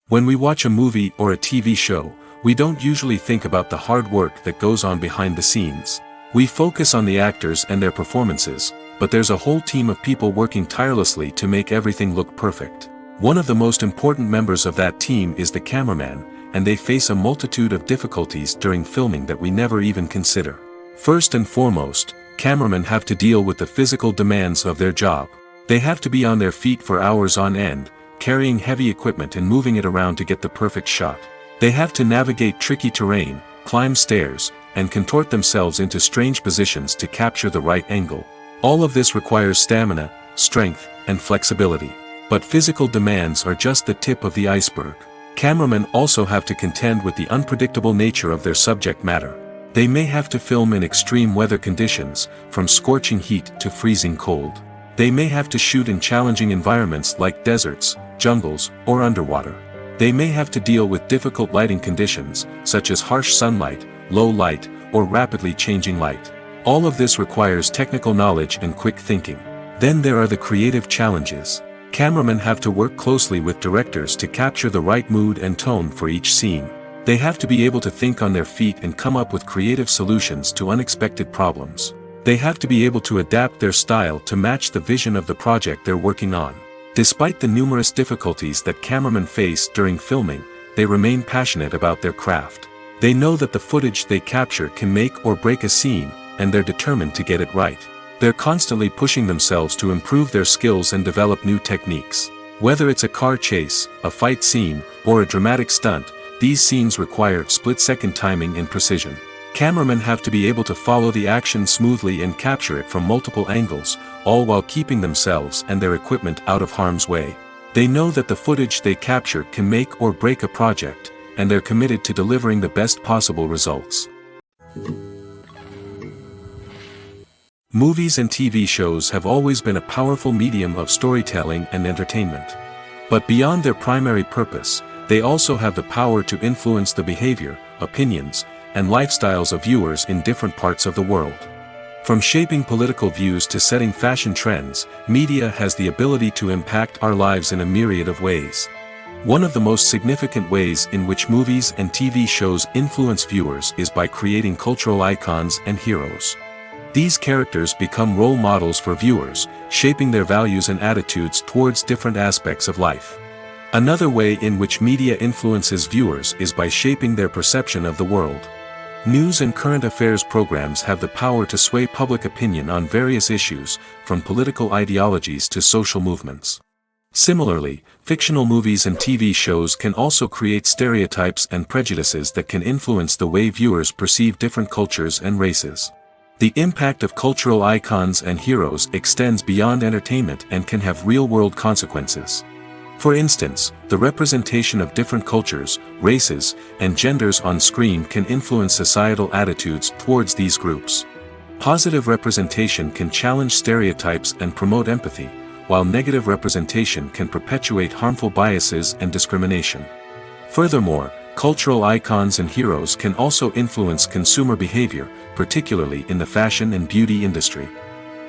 When we watch a movie or a TV show, we don't usually think about the hard work that goes on behind the scenes. We focus on the actors and their performances, but there's a whole team of people working tirelessly to make everything look perfect. One of the most important members of that team is the cameraman, and they face a multitude of difficulties during filming that we never even consider. First and foremost, cameramen have to deal with the physical demands of their job. They have to be on their feet for hours on end, carrying heavy equipment and moving it around to get the perfect shot. They have to navigate tricky terrain, climb stairs, and contort themselves into strange positions to capture the right angle. All of this requires stamina, strength, and flexibility. But physical demands are just the tip of the iceberg. Cameramen also have to contend with the unpredictable nature of their subject matter. They may have to film in extreme weather conditions, from scorching heat to freezing cold. They may have to shoot in challenging environments like deserts, jungles, or underwater. They may have to deal with difficult lighting conditions, such as harsh sunlight, low light, or rapidly changing light. All of this requires technical knowledge and quick thinking. Then there are the creative challenges. Cameramen have to work closely with directors to capture the right mood and tone for each scene. They have to be able to think on their feet and come up with creative solutions to unexpected problems. They have to be able to adapt their style to match the vision of the project they're working on. Despite the numerous difficulties that cameramen face during filming, they remain passionate about their craft. They know that the footage they capture can make or break a scene, and they're determined to get it right. They're constantly pushing themselves to improve their skills and develop new techniques. Whether it's a car chase, a fight scene, or a dramatic stunt, these scenes require split-second timing and precision. Cameramen have to be able to follow the action smoothly and capture it from multiple angles, all while keeping themselves and their equipment out of harm's way. They know that the footage they capture can make or break a project, and they're committed to delivering the best possible results. Movies and TV shows have always been a powerful medium of storytelling and entertainment. But beyond their primary purpose, they also have the power to influence the behavior, opinions, and lifestyles of viewers in different parts of the world. From shaping political views to setting fashion trends, media has the ability to impact our lives in a myriad of ways. One of the most significant ways in which movies and TV shows influence viewers is by creating cultural icons and heroes. These characters become role models for viewers, shaping their values and attitudes towards different aspects of life. Another way in which media influences viewers is by shaping their perception of the world. News and current affairs programs have the power to sway public opinion on various issues, from political ideologies to social movements. Similarly, fictional movies and TV shows can also create stereotypes and prejudices that can influence the way viewers perceive different cultures and races. The impact of cultural icons and heroes extends beyond entertainment and can have real-world consequences. For instance, the representation of different cultures, races, and genders on screen can influence societal attitudes towards these groups. Positive representation can challenge stereotypes and promote empathy, while negative representation can perpetuate harmful biases and discrimination. Furthermore, cultural icons and heroes can also influence consumer behavior, particularly in the fashion and beauty industry.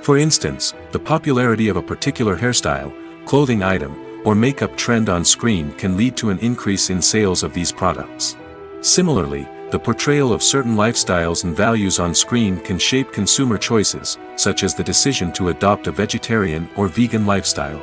For instance, the popularity of a particular hairstyle, clothing item, or makeup trend on screen can lead to an increase in sales of these products. Similarly, the portrayal of certain lifestyles and values on screen can shape consumer choices, such as the decision to adopt a vegetarian or vegan lifestyle.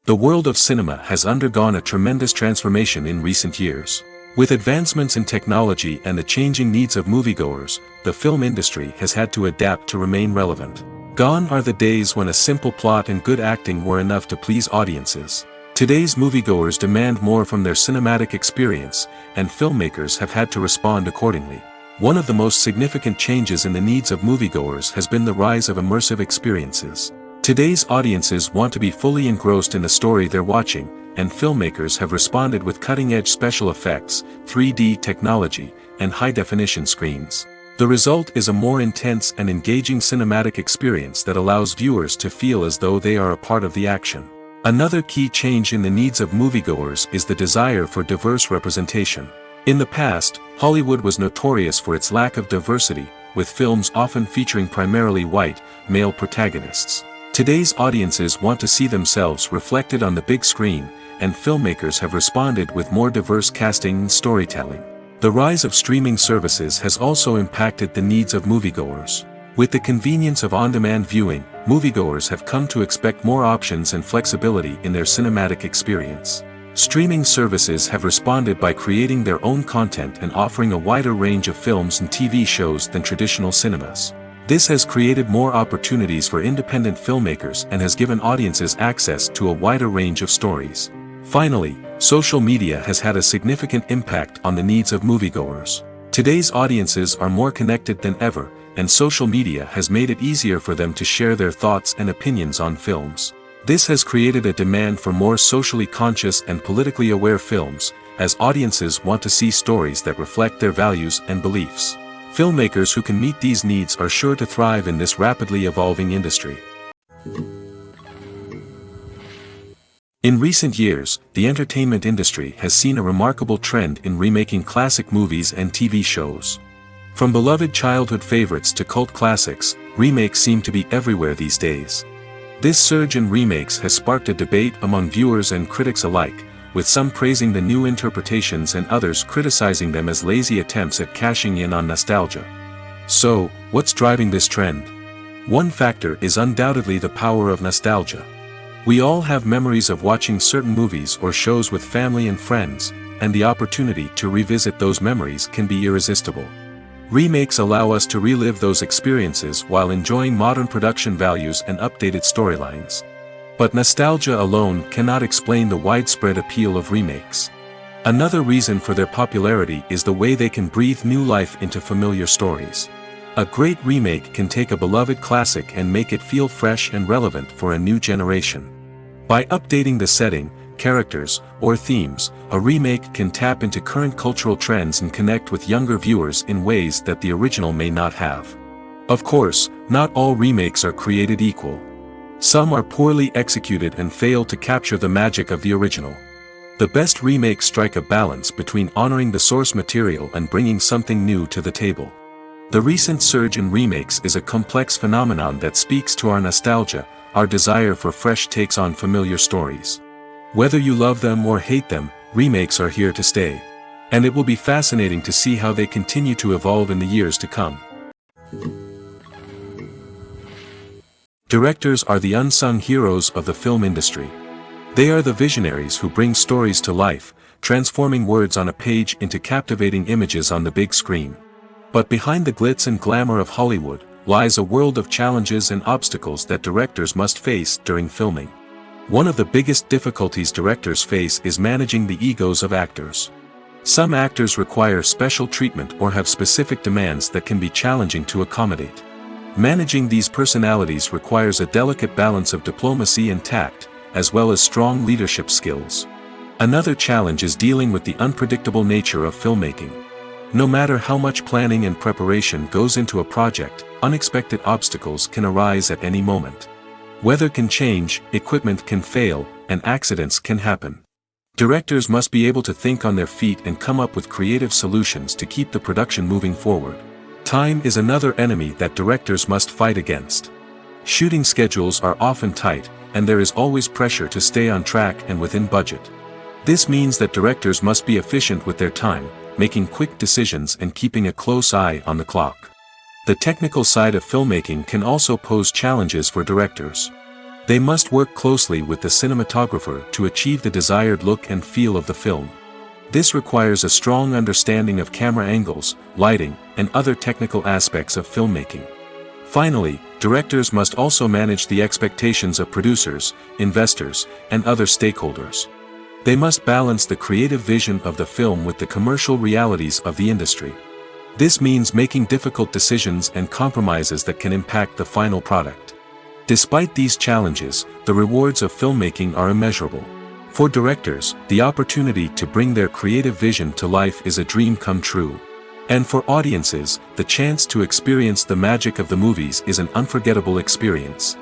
The world of cinema has undergone a tremendous transformation in recent years. With advancements in technology and the changing needs of moviegoers, the film industry has had to adapt to remain relevant. Gone are the days when a simple plot and good acting were enough to please audiences. Today's moviegoers demand more from their cinematic experience, and filmmakers have had to respond accordingly. One of the most significant changes in the needs of moviegoers has been the rise of immersive experiences. Today's audiences want to be fully engrossed in the story they're watching, and filmmakers have responded with cutting-edge special effects, 3D technology, and high-definition screens. The result is a more intense and engaging cinematic experience that allows viewers to feel as though they are a part of the action. Another key change in the needs of moviegoers is the desire for diverse representation. In the past, Hollywood was notorious for its lack of diversity, with films often featuring primarily white, male protagonists. Today's audiences want to see themselves reflected on the big screen, and filmmakers have responded with more diverse casting and storytelling. The rise of streaming services has also impacted the needs of moviegoers. With the convenience of on-demand viewing, moviegoers have come to expect more options and flexibility in their cinematic experience. Streaming services have responded by creating their own content and offering a wider range of films and TV shows than traditional cinemas. This has created more opportunities for independent filmmakers and has given audiences access to a wider range of stories. Finally, social media has had a significant impact on the needs of moviegoers. Today's audiences are more connected than ever, and social media has made it easier for them to share their thoughts and opinions on films. This has created a demand for more socially conscious and politically aware films, as audiences want to see stories that reflect their values and beliefs. Filmmakers who can meet these needs are sure to thrive in this rapidly evolving industry. In recent years, the entertainment industry has seen a remarkable trend in remaking classic movies and TV shows. From beloved childhood favorites to cult classics, remakes seem to be everywhere these days. This surge in remakes has sparked a debate among viewers and critics alike, with some praising the new interpretations and others criticizing them as lazy attempts at cashing in on nostalgia. So, what's driving this trend? One factor is undoubtedly the power of nostalgia. We all have memories of watching certain movies or shows with family and friends, and the opportunity to revisit those memories can be irresistible. Remakes allow us to relive those experiences while enjoying modern production values and updated storylines. But nostalgia alone cannot explain the widespread appeal of remakes. Another reason for their popularity is the way they can breathe new life into familiar stories. A great remake can take a beloved classic and make it feel fresh and relevant for a new generation. By updating the setting, characters, or themes, a remake can tap into current cultural trends and connect with younger viewers in ways that the original may not have. Of course, not all remakes are created equal. Some are poorly executed and fail to capture the magic of the original. The best remakes strike a balance between honoring the source material and bringing something new to the table. The recent surge in remakes is a complex phenomenon that speaks to our nostalgia, our desire for fresh takes on familiar stories. Whether you love them or hate them, remakes are here to stay. And it will be fascinating to see how they continue to evolve in the years to come. Directors are the unsung heroes of the film industry. They are the visionaries who bring stories to life, transforming words on a page into captivating images on the big screen. But behind the glitz and glamour of Hollywood, lies a world of challenges and obstacles that directors must face during filming. One of the biggest difficulties directors face is managing the egos of actors. Some actors require special treatment or have specific demands that can be challenging to accommodate. Managing these personalities requires a delicate balance of diplomacy and tact, as well as strong leadership skills. Another challenge is dealing with the unpredictable nature of filmmaking. No matter how much planning and preparation goes into a project, unexpected obstacles can arise at any moment. Weather can change, equipment can fail, and accidents can happen. Directors must be able to think on their feet and come up with creative solutions to keep the production moving forward. Time is another enemy that directors must fight against. Shooting schedules are often tight, and there is always pressure to stay on track and within budget. This means that directors must be efficient with their time, making quick decisions and keeping a close eye on the clock. The technical side of filmmaking can also pose challenges for directors. They must work closely with the cinematographer to achieve the desired look and feel of the film. This requires a strong understanding of camera angles, lighting, and other technical aspects of filmmaking. Finally, directors must also manage the expectations of producers, investors, and other stakeholders. They must balance the creative vision of the film with the commercial realities of the industry. This means making difficult decisions and compromises that can impact the final product. Despite these challenges, the rewards of filmmaking are immeasurable. For directors, the opportunity to bring their creative vision to life is a dream come true. And for audiences, the chance to experience the magic of the movies is an unforgettable experience.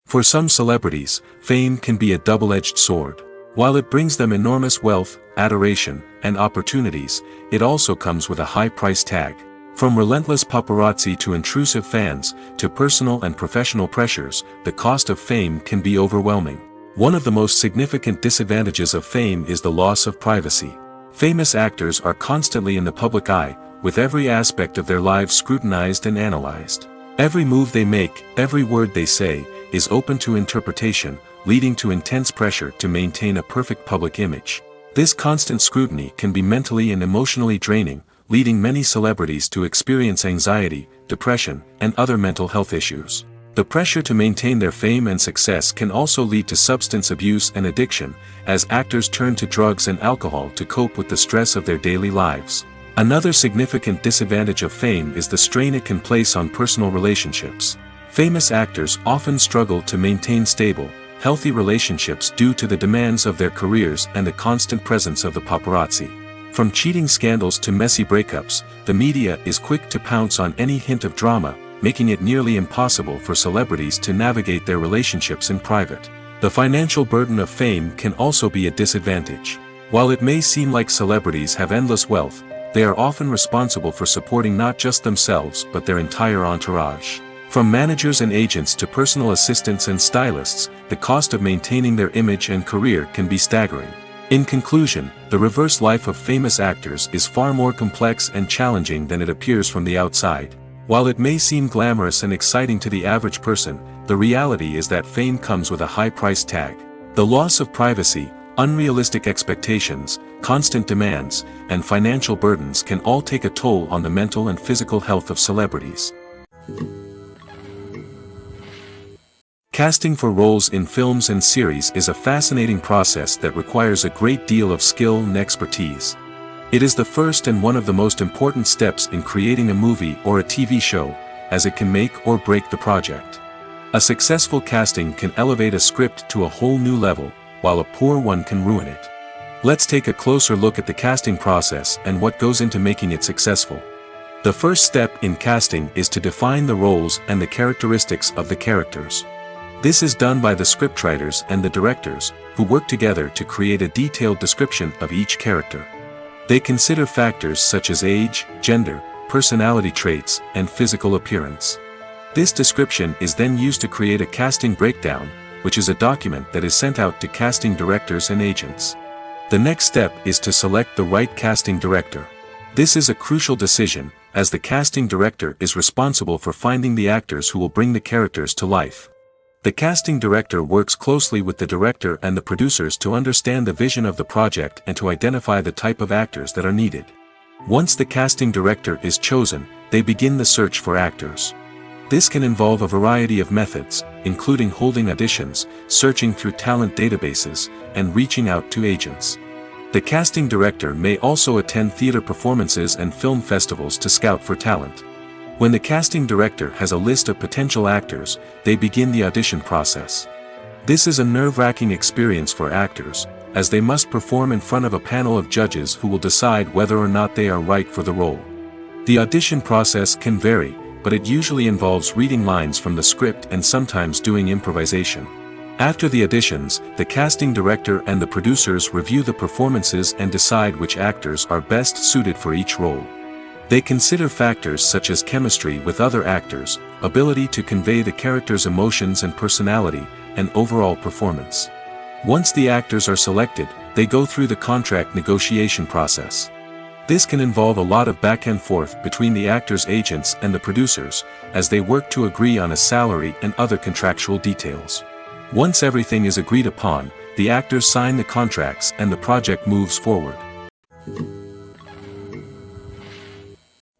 For some celebrities, fame can be a double-edged sword. While it brings them enormous wealth, adoration, and opportunities, it also comes with a high price tag. From relentless paparazzi to intrusive fans, to personal and professional pressures, the cost of fame can be overwhelming. One of the most significant disadvantages of fame is the loss of privacy. Famous actors are constantly in the public eye, with every aspect of their lives scrutinized and analyzed. Every move they make, every word they say, is open to interpretation, leading to intense pressure to maintain a perfect public image. This constant scrutiny can be mentally and emotionally draining, leading many celebrities to experience anxiety, depression, and other mental health issues. The pressure to maintain their fame and success can also lead to substance abuse and addiction, as actors turn to drugs and alcohol to cope with the stress of their daily lives. Another significant disadvantage of fame is the strain it can place on personal relationships. Famous actors often struggle to maintain stable, healthy relationships due to the demands of their careers and the constant presence of the paparazzi. From cheating scandals to messy breakups, the media is quick to pounce on any hint of drama, making it nearly impossible for celebrities to navigate their relationships in private. The financial burden of fame can also be a disadvantage. While it may seem like celebrities have endless wealth, they are often responsible for supporting not just themselves but their entire entourage. From managers and agents to personal assistants and stylists, the cost of maintaining their image and career can be staggering. In conclusion, the reverse life of famous actors is far more complex and challenging than it appears from the outside. While it may seem glamorous and exciting to the average person, the reality is that fame comes with a high price tag. The loss of privacy, unrealistic expectations, constant demands, and financial burdens can all take a toll on the mental and physical health of celebrities. Casting for roles in films and series is a fascinating process that requires a great deal of skill and expertise. It is the first and one of the most important steps in creating a movie or a TV show, as it can make or break the project. A successful casting can elevate a script to a whole new level, while a poor one can ruin it. Let's take a closer look at the casting process and what goes into making it successful. The first step in casting is to define the roles and the characteristics of the characters. This is done by the scriptwriters and the directors, who work together to create a detailed description of each character. They consider factors such as age, gender, personality traits, and physical appearance. This description is then used to create a casting breakdown, which is a document that is sent out to casting directors and agents. The next step is to select the right casting director. This is a crucial decision, as the casting director is responsible for finding the actors who will bring the characters to life. The casting director works closely with the director and the producers to understand the vision of the project and to identify the type of actors that are needed. Once the casting director is chosen, they begin the search for actors. This can involve a variety of methods, including holding auditions, searching through talent databases, and reaching out to agents. The casting director may also attend theater performances and film festivals to scout for talent. When the casting director has a list of potential actors, they begin the audition process. This is a nerve-wracking experience for actors, as they must perform in front of a panel of judges who will decide whether or not they are right for the role. The audition process can vary, but it usually involves reading lines from the script and sometimes doing improvisation. After the auditions, the casting director and the producers review the performances and decide which actors are best suited for each role. They consider factors such as chemistry with other actors, ability to convey the character's emotions and personality, and overall performance. Once the actors are selected, they go through the contract negotiation process. This can involve a lot of back and forth between the actors' agents and the producers, as they work to agree on a salary and other contractual details. Once everything is agreed upon, the actors sign the contracts and the project moves forward.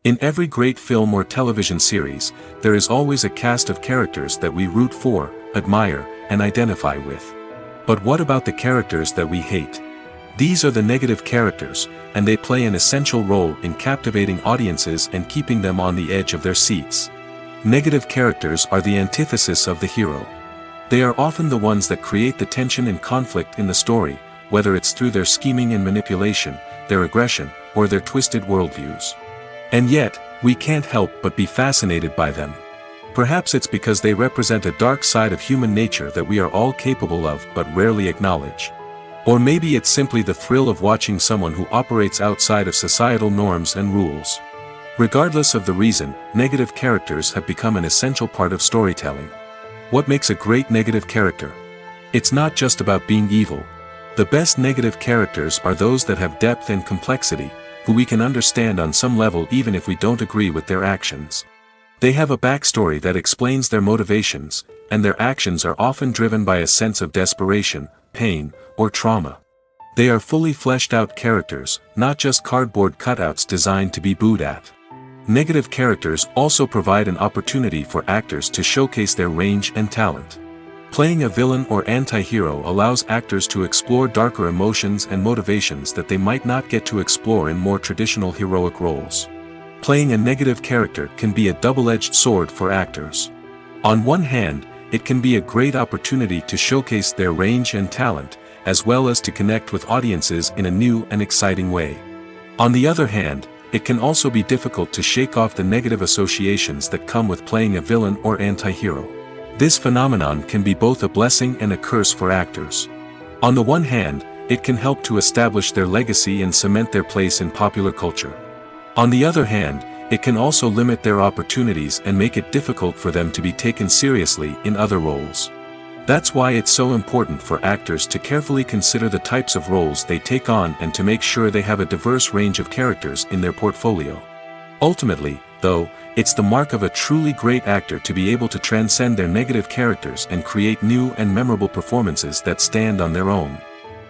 In every great film or television series, there is always a cast of characters that we root for, admire, and identify with. But what about the characters that we hate? These are the negative characters, and they play an essential role in captivating audiences and keeping them on the edge of their seats. Negative characters are the antithesis of the hero. They are often the ones that create the tension and conflict in the story, whether it's through their scheming and manipulation, their aggression, or their twisted worldviews. And yet, we can't help but be fascinated by them. Perhaps it's because they represent a dark side of human nature that we are all capable of but rarely acknowledge. Or maybe it's simply the thrill of watching someone who operates outside of societal norms and rules. Regardless of the reason, negative characters have become an essential part of storytelling. What makes a great negative character? It's not just about being evil. The best negative characters are those that have depth and complexity, who we can understand on some level even if we don't agree with their actions. They have a backstory that explains their motivations, and their actions are often driven by a sense of desperation, pain, or trauma. They are fully fleshed out characters, not just cardboard cutouts designed to be booed at. Negative characters also provide an opportunity for actors to showcase their range and talent. Playing a villain or anti-hero allows actors to explore darker emotions and motivations that they might not get to explore in more traditional heroic roles. Playing a negative character can be a double-edged sword for actors. On one hand, it can be a great opportunity to showcase their range and talent, as well as to connect with audiences in a new and exciting way. On the other hand, it can also be difficult to shake off the negative associations that come with playing a villain or anti-hero. This phenomenon can be both a blessing and a curse for actors. On the one hand, it can help to establish their legacy and cement their place in popular culture. On the other hand, it can also limit their opportunities and make it difficult for them to be taken seriously in other roles. That's why it's so important for actors to carefully consider the types of roles they take on and to make sure they have a diverse range of characters in their portfolio. Ultimately, though, it's the mark of a truly great actor to be able to transcend their negative characters and create new and memorable performances that stand on their own.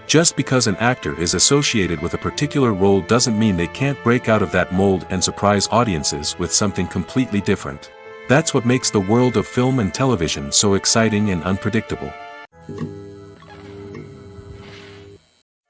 Just because an actor is associated with a particular role doesn't mean they can't break out of that mold and surprise audiences with something completely different. That's what makes the world of film and television so exciting and unpredictable.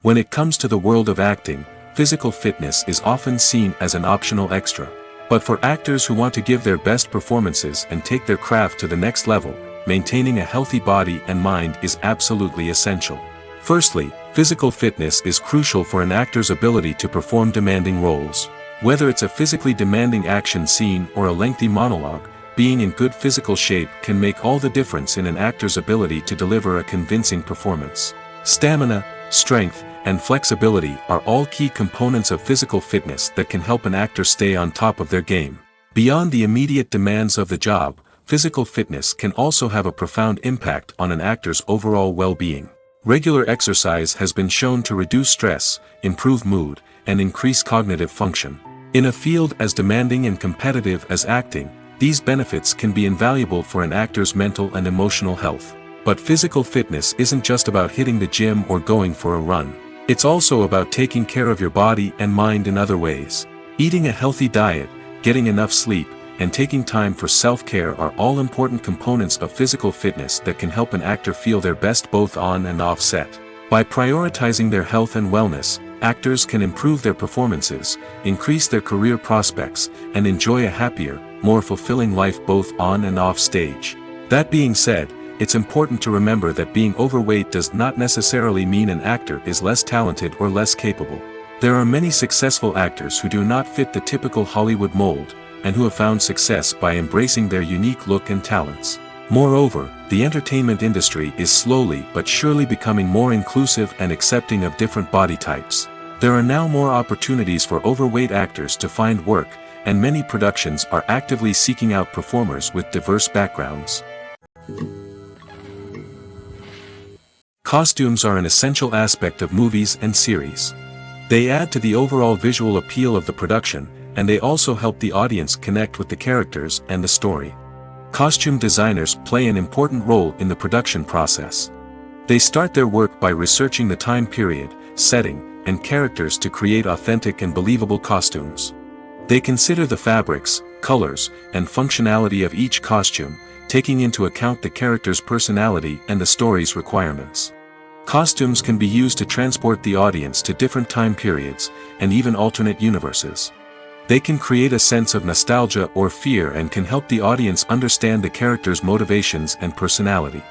When it comes to the world of acting, physical fitness is often seen as an optional extra. But for actors who want to give their best performances and take their craft to the next level, maintaining a healthy body and mind is absolutely essential. Firstly, physical fitness is crucial for an actor's ability to perform demanding roles. Whether it's a physically demanding action scene or a lengthy monologue, being in good physical shape can make all the difference in an actor's ability to deliver a convincing performance. Stamina, strength, and flexibility are all key components of physical fitness that can help an actor stay on top of their game. Beyond the immediate demands of the job, physical fitness can also have a profound impact on an actor's overall well-being. Regular exercise has been shown to reduce stress, improve mood, and increase cognitive function. In a field as demanding and competitive as acting, these benefits can be invaluable for an actor's mental and emotional health. But physical fitness isn't just about hitting the gym or going for a run. It's also about taking care of your body and mind in other ways. Eating a healthy diet, getting enough sleep, and taking time for self-care are all important components of physical fitness that can help an actor feel their best both on and off set. By prioritizing their health and wellness, actors can improve their performances, increase their career prospects, and enjoy a happier, more fulfilling life both on and off stage. That being said, it's important to remember that being overweight does not necessarily mean an actor is less talented or less capable. There are many successful actors who do not fit the typical Hollywood mold, and who have found success by embracing their unique look and talents. Moreover, the entertainment industry is slowly but surely becoming more inclusive and accepting of different body types. There are now more opportunities for overweight actors to find work, and many productions are actively seeking out performers with diverse backgrounds. Costumes are an essential aspect of movies and series. They add to the overall visual appeal of the production, and they also help the audience connect with the characters and the story. Costume designers play an important role in the production process. They start their work by researching the time period, setting, and characters to create authentic and believable costumes. They consider the fabrics, colors, and functionality of each costume, taking into account the character's personality and the story's requirements. Costumes can be used to transport the audience to different time periods, and even alternate universes. They can create a sense of nostalgia or fear and can help the audience understand the character's motivations and personality.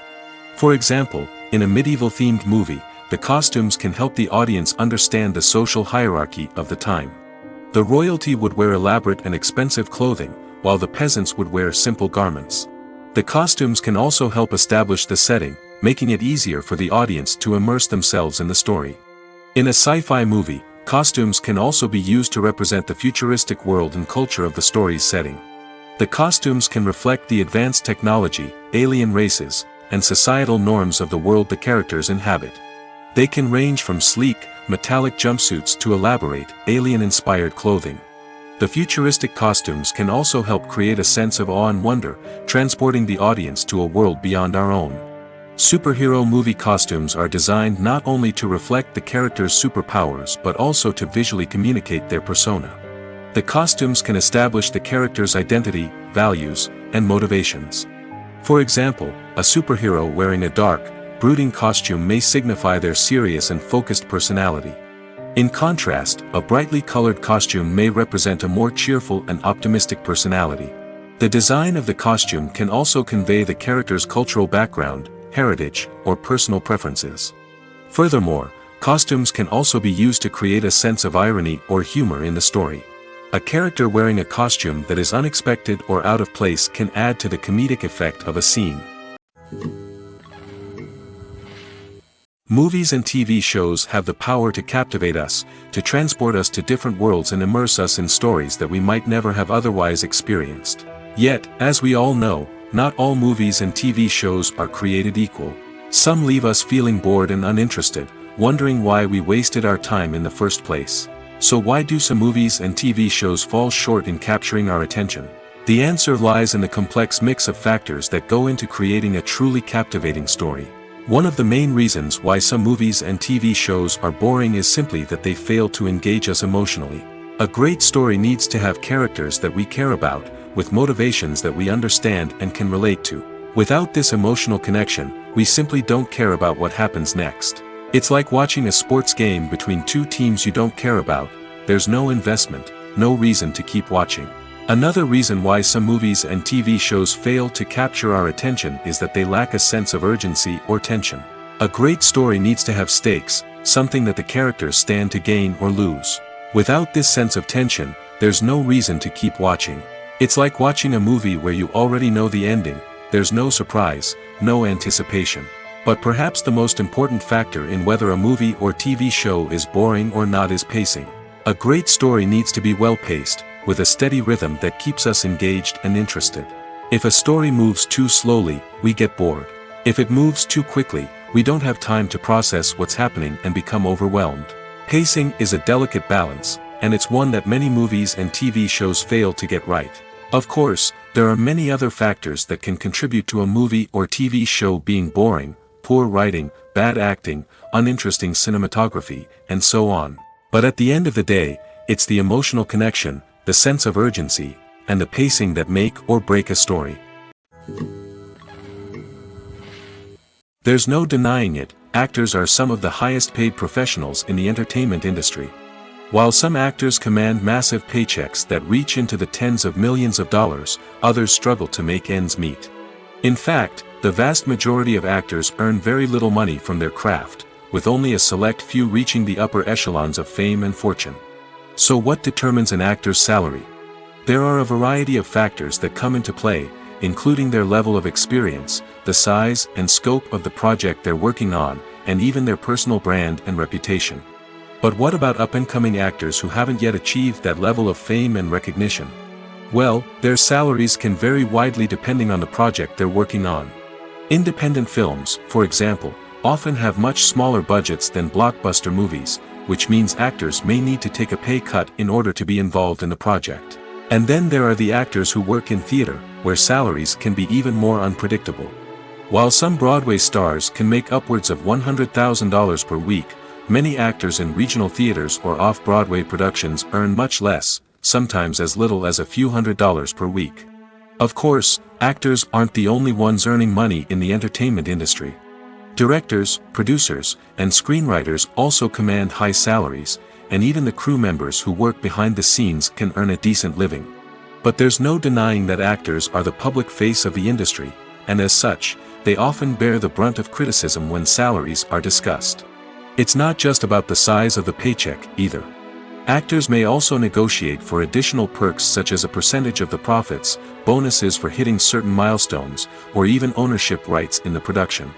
For example, in a medieval-themed movie, the costumes can help the audience understand the social hierarchy of the time. The royalty would wear elaborate and expensive clothing, while the peasants would wear simple garments. The costumes can also help establish the setting, making it easier for the audience to immerse themselves in the story. In a sci-fi movie, costumes can also be used to represent the futuristic world and culture of the story's setting. The costumes can reflect the advanced technology, alien races, and societal norms of the world the characters inhabit. They can range from sleek, metallic jumpsuits to elaborate, alien-inspired clothing. The futuristic costumes can also help create a sense of awe and wonder, transporting the audience to a world beyond our own. Superhero movie costumes are designed not only to reflect the character's superpowers but also to visually communicate their persona. The costumes can establish the character's identity, values, and motivations. For example, a superhero wearing a dark, brooding costume may signify their serious and focused personality. In contrast, a brightly colored costume may represent a more cheerful and optimistic personality. The design of the costume can also convey the character's cultural background, heritage, or personal preferences. Furthermore, costumes can also be used to create a sense of irony or humor in the story. A character wearing a costume that is unexpected or out of place can add to the comedic effect of a scene. Movies and TV shows have the power to captivate us, to transport us to different worlds and immerse us in stories that we might never have otherwise experienced. Yet, as we all know, not all movies and TV shows are created equal. Some leave us feeling bored and uninterested, wondering why we wasted our time in the first place. So why do some movies and TV shows fall short in capturing our attention? The answer lies in the complex mix of factors that go into creating a truly captivating story. One of the main reasons why some movies and TV shows are boring is simply that they fail to engage us emotionally. A great story needs to have characters that we care about, with motivations that we understand and can relate to. Without this emotional connection, we simply don't care about what happens next. It's like watching a sports game between two teams you don't care about. There's no investment, no reason to keep watching. Another reason why some movies and TV shows fail to capture our attention is that they lack a sense of urgency or tension. A great story needs to have stakes, something that the characters stand to gain or lose. Without this sense of tension, there's no reason to keep watching. It's like watching a movie where you already know the ending. There's no surprise, no anticipation. But perhaps the most important factor in whether a movie or TV show is boring or not is pacing. A great story needs to be well-paced, with a steady rhythm that keeps us engaged and interested. If a story moves too slowly, we get bored. If it moves too quickly, we don't have time to process what's happening and become overwhelmed. Pacing is a delicate balance, and it's one that many movies and TV shows fail to get right. Of course, there are many other factors that can contribute to a movie or TV show being boring: poor writing, bad acting, uninteresting cinematography, and so on. But at the end of the day, it's the emotional connection, the sense of urgency, and the pacing that make or break a story. There's no denying it, actors are some of the highest paid professionals in the entertainment industry. While some actors command massive paychecks that reach into the tens of millions of dollars, others struggle to make ends meet. In fact, the vast majority of actors earn very little money from their craft, with only a select few reaching the upper echelons of fame and fortune. So what determines an actor's salary? There are a variety of factors that come into play, including their level of experience, the size and scope of the project they're working on, and even their personal brand and reputation. But what about up-and-coming actors who haven't yet achieved that level of fame and recognition? Well, their salaries can vary widely depending on the project they're working on. Independent films, for example, often have much smaller budgets than blockbuster movies, which means actors may need to take a pay cut in order to be involved in the project. And then there are the actors who work in theater, where salaries can be even more unpredictable. While some Broadway stars can make upwards of $100,000 per week, many actors in regional theaters or off-Broadway productions earn much less, sometimes as little as a few $100s per week. Of course, actors aren't the only ones earning money in the entertainment industry. Directors, producers, and screenwriters also command high salaries, and even the crew members who work behind the scenes can earn a decent living. But there's no denying that actors are the public face of the industry, and as such, they often bear the brunt of criticism when salaries are discussed. It's not just about the size of the paycheck, either. Actors may also negotiate for additional perks such as a percentage of the profits, bonuses for hitting certain milestones, or even ownership rights in the production.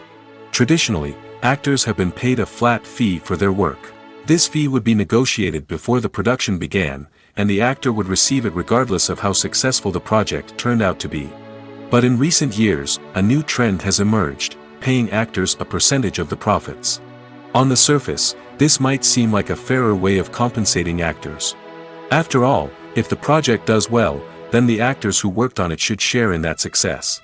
Traditionally, actors have been paid a flat fee for their work. This fee would be negotiated before the production began, and the actor would receive it regardless of how successful the project turned out to be. But in recent years, a new trend has emerged, paying actors a percentage of the profits. On the surface, this might seem like a fairer way of compensating actors. After all, if the project does well, then the actors who worked on it should share in that success.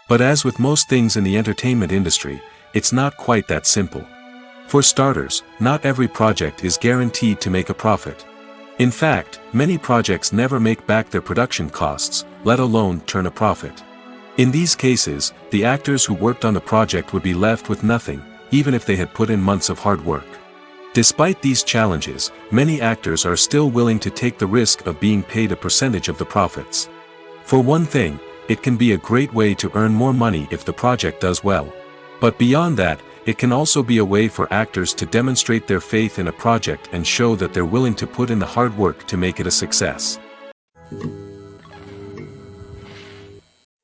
But as with most things in the entertainment industry, it's not quite that simple. For starters, not every project is guaranteed to make a profit. In fact, many projects never make back their production costs, let alone turn a profit. In these cases, the actors who worked on the project would be left with nothing, even if they had put in months of hard work. Despite these challenges, many actors are still willing to take the risk of being paid a percentage of the profits. For one thing, it can be a great way to earn more money if the project does well. But beyond that, it can also be a way for actors to demonstrate their faith in a project and show that they're willing to put in the hard work to make it a success.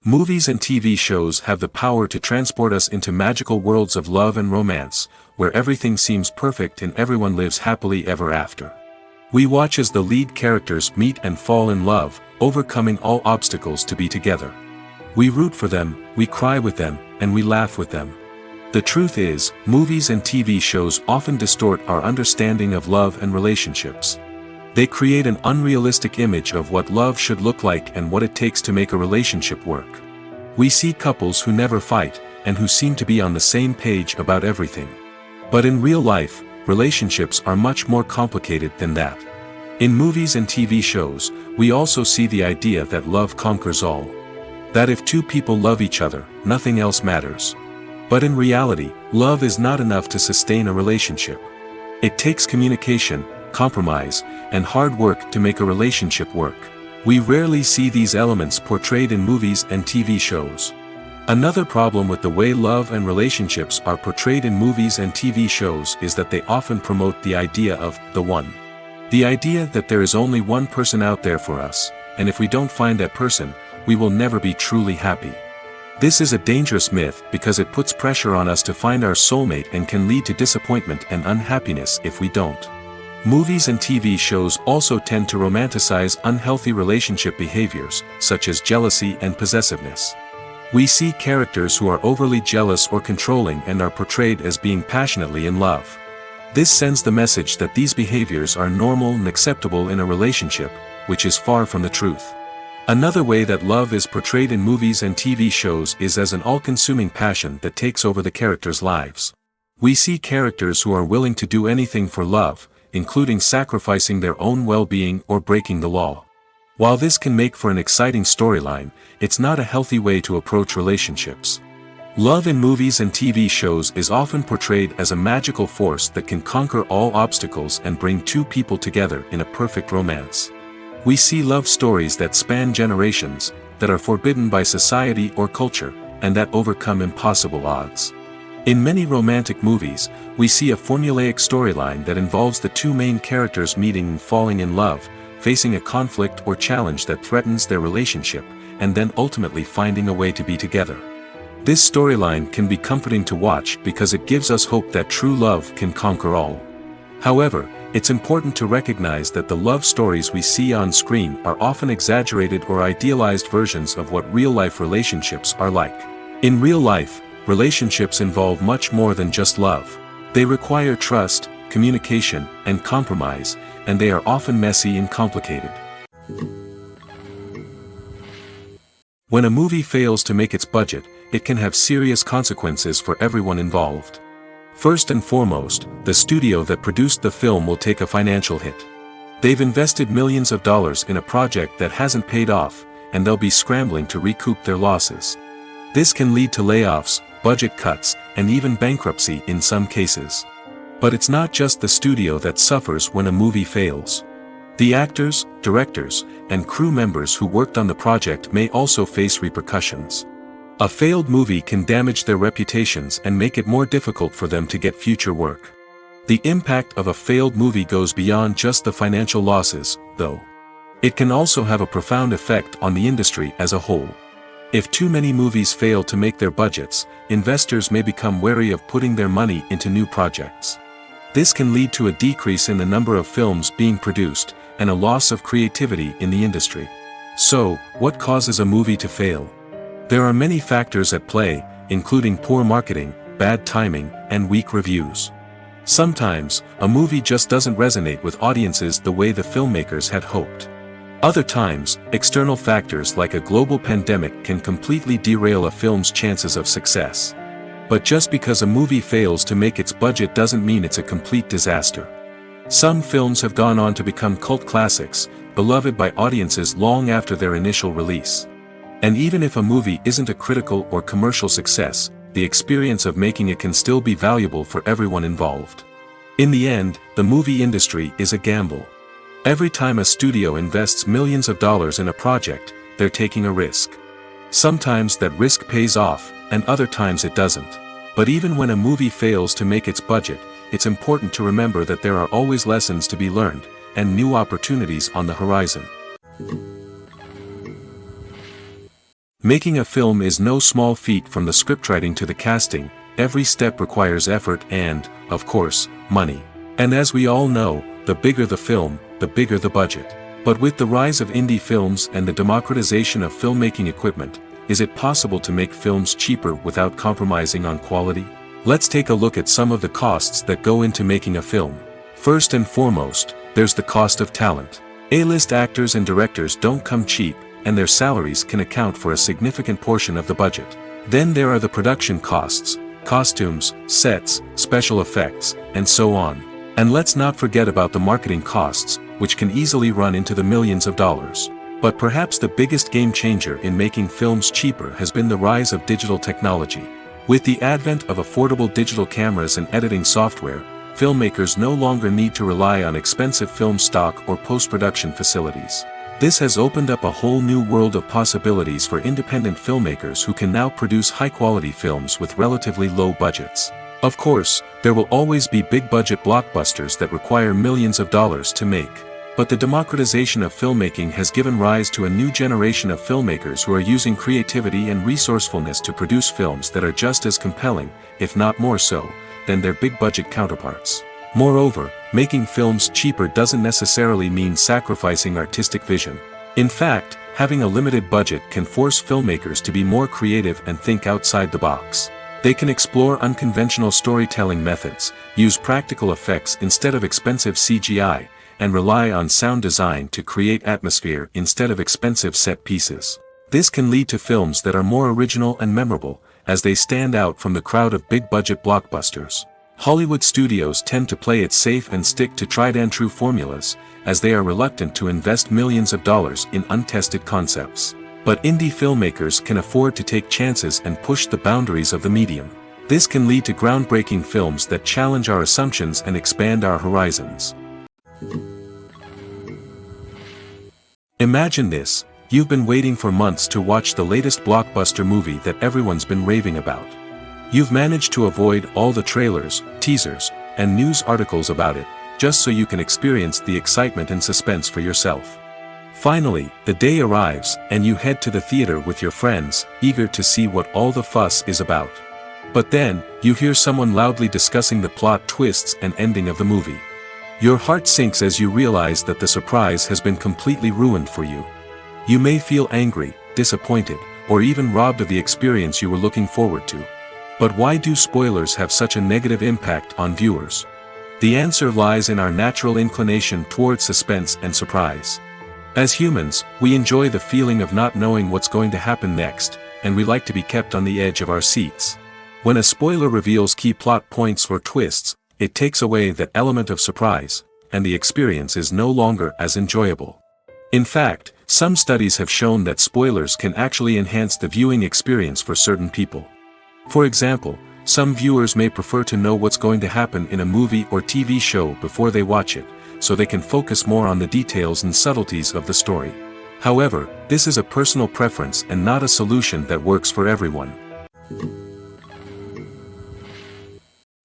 Movies and TV shows have the power to transport us into magical worlds of love and romance, where everything seems perfect and everyone lives happily ever after. We watch as the lead characters meet and fall in love, overcoming all obstacles to be together. We root for them, we cry with them, and we laugh with them. The truth is, movies and TV shows often distort our understanding of love and relationships. They create an unrealistic image of what love should look like and what it takes to make a relationship work. We see couples who never fight, and who seem to be on the same page about everything. But in real life, relationships are much more complicated than that. In movies and TV shows, we also see the idea that love conquers all. That if two people love each other, nothing else matters. But in reality, love is not enough to sustain a relationship. It takes communication, compromise, and hard work to make a relationship work. We rarely see these elements portrayed in movies and TV shows. Another problem with the way love and relationships are portrayed in movies and TV shows is that they often promote the idea of the one. The idea that there is only one person out there for us, and if we don't find that person, we will never be truly happy. This is a dangerous myth because it puts pressure on us to find our soulmate and can lead to disappointment and unhappiness if we don't. Movies and TV shows also tend to romanticize unhealthy relationship behaviors, such as jealousy and possessiveness. We see characters who are overly jealous or controlling and are portrayed as being passionately in love. This sends the message that these behaviors are normal and acceptable in a relationship, which is far from the truth. Another way that love is portrayed in movies and TV shows is as an all-consuming passion that takes over the characters' lives. We see characters who are willing to do anything for love, including sacrificing their own well-being or breaking the law. While this can make for an exciting storyline, it's not a healthy way to approach relationships. Love in movies and TV shows is often portrayed as a magical force that can conquer all obstacles and bring two people together in a perfect romance. We see love stories that span generations, that are forbidden by society or culture, and that overcome impossible odds. In many romantic movies, we see a formulaic storyline that involves the two main characters meeting and falling in love, facing a conflict or challenge that threatens their relationship, and then ultimately finding a way to be together. This storyline can be comforting to watch because it gives us hope that true love can conquer all. However, it's important to recognize that the love stories we see on screen are often exaggerated or idealized versions of what real-life relationships are like. In real life, relationships involve much more than just love. They require trust, communication, and compromise, and they are often messy and complicated. When a movie fails to make its budget, it can have serious consequences for everyone involved. First and foremost, the studio that produced the film will take a financial hit. They've invested millions of dollars in a project that hasn't paid off, and they'll be scrambling to recoup their losses. This can lead to layoffs, budget cuts, and even bankruptcy in some cases. But it's not just the studio that suffers when a movie fails. The actors, directors, and crew members who worked on the project may also face repercussions. A failed movie can damage their reputations and make it more difficult for them to get future work. The impact of a failed movie goes beyond just the financial losses, though. It can also have a profound effect on the industry as a whole. If too many movies fail to make their budgets, investors may become wary of putting their money into new projects. This can lead to a decrease in the number of films being produced, and a loss of creativity in the industry. So, what causes a movie to fail? There are many factors at play, including poor marketing, bad timing, and weak reviews. Sometimes, a movie just doesn't resonate with audiences the way the filmmakers had hoped. Other times, external factors like a global pandemic can completely derail a film's chances of success. But just because a movie fails to make its budget doesn't mean it's a complete disaster. Some films have gone on to become cult classics, beloved by audiences long after their initial release. And even if a movie isn't a critical or commercial success, the experience of making it can still be valuable for everyone involved. In the end, the movie industry is a gamble. Every time a studio invests millions of dollars in a project, they're taking a risk. Sometimes that risk pays off, and other times it doesn't. But even when a movie fails to make its budget, it's important to remember that there are always lessons to be learned, and new opportunities on the horizon. Making a film is no small feat. From the scriptwriting to the casting, every step requires effort and, of course, money. And as we all know, the bigger the film, the bigger the budget. But with the rise of indie films and the democratization of filmmaking equipment, is it possible to make films cheaper without compromising on quality? Let's take a look at some of the costs that go into making a film. First and foremost, there's the cost of talent. A-list actors and directors don't come cheap, and their salaries can account for a significant portion of the budget. Then there are the production costs, costumes, sets, special effects, and so on. And let's not forget about the marketing costs, which can easily run into the millions of dollars. But perhaps the biggest game changer in making films cheaper has been the rise of digital technology. With the advent of affordable digital cameras and editing software, filmmakers no longer need to rely on expensive film stock or post-production facilities. This has opened up a whole new world of possibilities for independent filmmakers who can now produce high-quality films with relatively low budgets. Of course, there will always be big-budget blockbusters that require millions of dollars to make. But the democratization of filmmaking has given rise to a new generation of filmmakers who are using creativity and resourcefulness to produce films that are just as compelling, if not more so, than their big-budget counterparts. Moreover, making films cheaper doesn't necessarily mean sacrificing artistic vision. In fact, having a limited budget can force filmmakers to be more creative and think outside the box. They can explore unconventional storytelling methods, use practical effects instead of expensive CGI, and rely on sound design to create atmosphere instead of expensive set pieces. This can lead to films that are more original and memorable, as they stand out from the crowd of big-budget blockbusters. Hollywood studios tend to play it safe and stick to tried-and-true formulas, as they are reluctant to invest millions of dollars in untested concepts. But indie filmmakers can afford to take chances and push the boundaries of the medium. This can lead to groundbreaking films that challenge our assumptions and expand our horizons. Imagine this: you've been waiting for months to watch the latest blockbuster movie that everyone's been raving about. You've managed to avoid all the trailers, teasers, and news articles about it, just so you can experience the excitement and suspense for yourself. Finally, the day arrives, and you head to the theater with your friends, eager to see what all the fuss is about. But then, you hear someone loudly discussing the plot twists and ending of the movie. Your heart sinks as you realize that the surprise has been completely ruined for you. You may feel angry, disappointed, or even robbed of the experience you were looking forward to. But why do spoilers have such a negative impact on viewers? The answer lies in our natural inclination toward suspense and surprise. As humans, we enjoy the feeling of not knowing what's going to happen next, and we like to be kept on the edge of our seats. When a spoiler reveals key plot points or twists, it takes away that element of surprise, and the experience is no longer as enjoyable. In fact, some studies have shown that spoilers can actually enhance the viewing experience for certain people. For example, some viewers may prefer to know what's going to happen in a movie or TV show before they watch it, so they can focus more on the details and subtleties of the story. However, this is a personal preference and not a solution that works for everyone.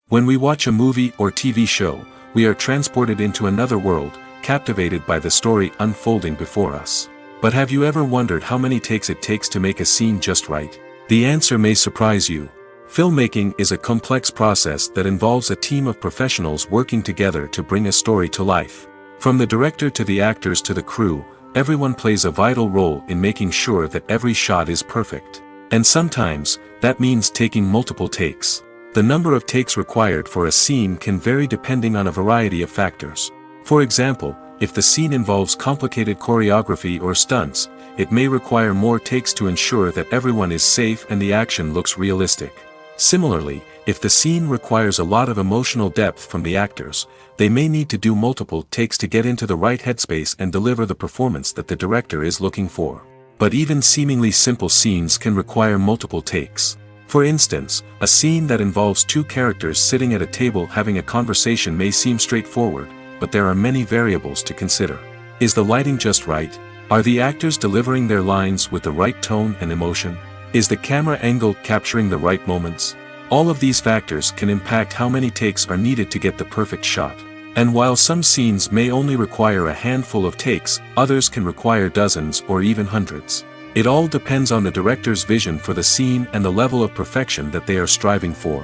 When we watch a movie or TV show, we are transported into another world, captivated by the story unfolding before us. But have you ever wondered how many takes it takes to make a scene just right? The answer may surprise you. Filmmaking is a complex process that involves a team of professionals working together to bring a story to life. From the director to the actors to the crew, everyone plays a vital role in making sure that every shot is perfect. And sometimes, that means taking multiple takes. The number of takes required for a scene can vary depending on a variety of factors. For example, if the scene involves complicated choreography or stunts, it may require more takes to ensure that everyone is safe and the action looks realistic. Similarly, if the scene requires a lot of emotional depth from the actors, they may need to do multiple takes to get into the right headspace and deliver the performance that the director is looking for. But even seemingly simple scenes can require multiple takes. For instance, a scene that involves two characters sitting at a table having a conversation may seem straightforward, but there are many variables to consider. Is the lighting just right? Are the actors delivering their lines with the right tone and emotion? Is the camera angle capturing the right moments? All of these factors can impact how many takes are needed to get the perfect shot. And while some scenes may only require a handful of takes, others can require dozens or even hundreds. It all depends on the director's vision for the scene and the level of perfection that they are striving for.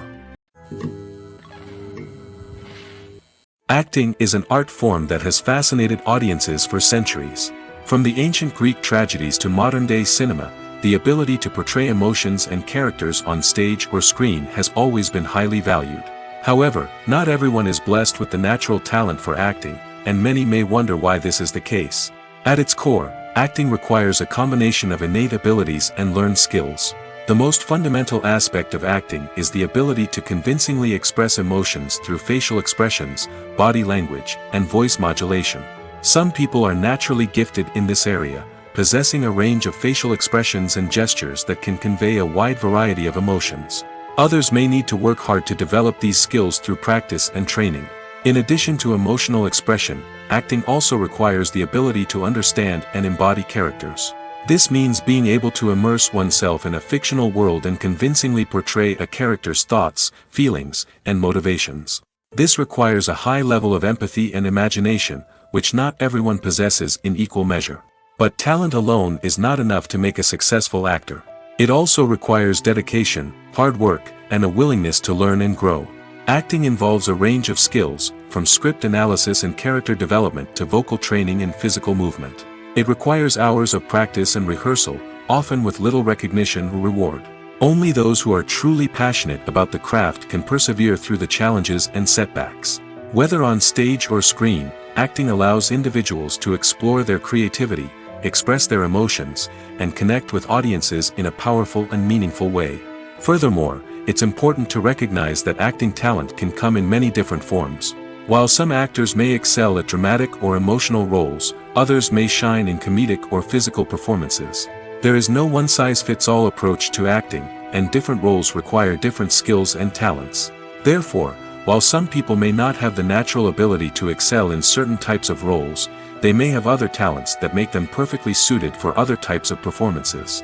Acting is an art form that has fascinated audiences for centuries. From the ancient Greek tragedies to modern-day cinema, the ability to portray emotions and characters on stage or screen has always been highly valued. However, not everyone is blessed with the natural talent for acting, and many may wonder why this is the case. At its core, acting requires a combination of innate abilities and learned skills. The most fundamental aspect of acting is the ability to convincingly express emotions through facial expressions, body language, and voice modulation. Some people are naturally gifted in this area, possessing a range of facial expressions and gestures that can convey a wide variety of emotions. Others may need to work hard to develop these skills through practice and training. In addition to emotional expression, acting also requires the ability to understand and embody characters. This means being able to immerse oneself in a fictional world and convincingly portray a character's thoughts, feelings, and motivations. This requires a high level of empathy and imagination, which not everyone possesses in equal measure. But talent alone is not enough to make a successful actor. It also requires dedication, hard work, and a willingness to learn and grow. Acting involves a range of skills, from script analysis and character development to vocal training and physical movement. It requires hours of practice and rehearsal, often with little recognition or reward. Only those who are truly passionate about the craft can persevere through the challenges and setbacks. Whether on stage or screen, acting allows individuals to explore their creativity, express their emotions, and connect with audiences in a powerful and meaningful way. Furthermore, it's important to recognize that acting talent can come in many different forms. While some actors may excel at dramatic or emotional roles, others may shine in comedic or physical performances. There is no one-size-fits-all approach to acting, and different roles require different skills and talents. Therefore, while some people may not have the natural ability to excel in certain types of roles, they may have other talents that make them perfectly suited for other types of performances.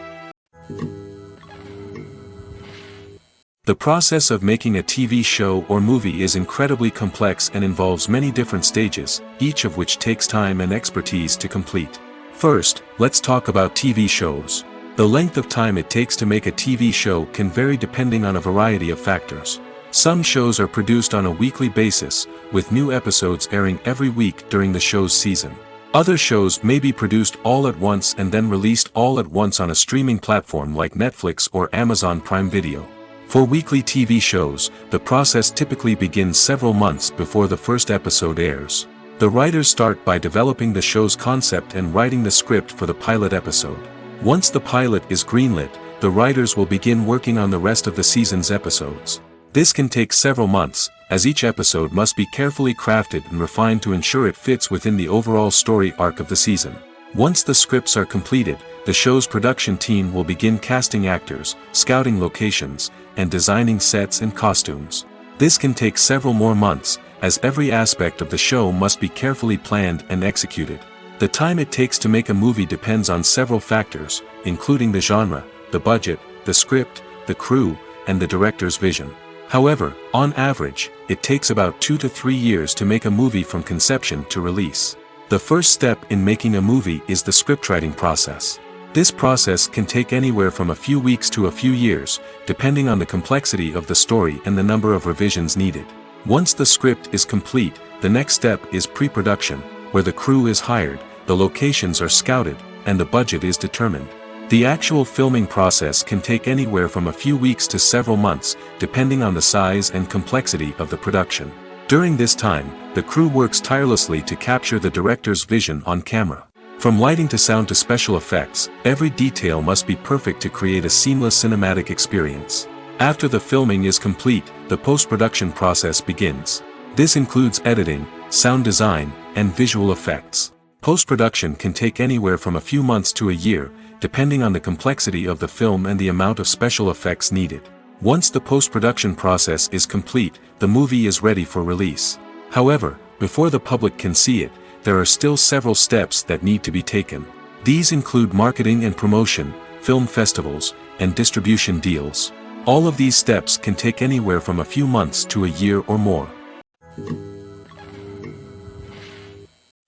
The process of making a TV show or movie is incredibly complex and involves many different stages, each of which takes time and expertise to complete. First, let's talk about TV shows. The length of time it takes to make a TV show can vary depending on a variety of factors. Some shows are produced on a weekly basis, with new episodes airing every week during the show's season. Other shows may be produced all at once and then released all at once on a streaming platform like Netflix or Amazon Prime Video. For weekly TV shows, the process typically begins several months before the first episode airs. The writers start by developing the show's concept and writing the script for the pilot episode. Once the pilot is greenlit, the writers will begin working on the rest of the season's episodes. This can take several months, as each episode must be carefully crafted and refined to ensure it fits within the overall story arc of the season. Once the scripts are completed, the show's production team will begin casting actors, scouting locations, and designing sets and costumes. This can take several more months, as every aspect of the show must be carefully planned and executed. The time it takes to make a movie depends on several factors, including the genre, the budget, the script, the crew, and the director's vision. However, on average, it takes about 2 to 3 years to make a movie from conception to release. The first step in making a movie is the scriptwriting process. This process can take anywhere from a few weeks to a few years, depending on the complexity of the story and the number of revisions needed. Once the script is complete, the next step is pre-production, where the crew is hired, the locations are scouted, and the budget is determined. The actual filming process can take anywhere from a few weeks to several months, depending on the size and complexity of the production. During this time, the crew works tirelessly to capture the director's vision on camera. From lighting to sound to special effects, every detail must be perfect to create a seamless cinematic experience. After the filming is complete, the post-production process begins. This includes editing, sound design, and visual effects. Post-production can take anywhere from a few months to a year, depending on the complexity of the film and the amount of special effects needed. Once the post-production process is complete, the movie is ready for release. However, before the public can see it, there are still several steps that need to be taken. These include marketing and promotion, film festivals, and distribution deals. All of these steps can take anywhere from a few months to a year or more.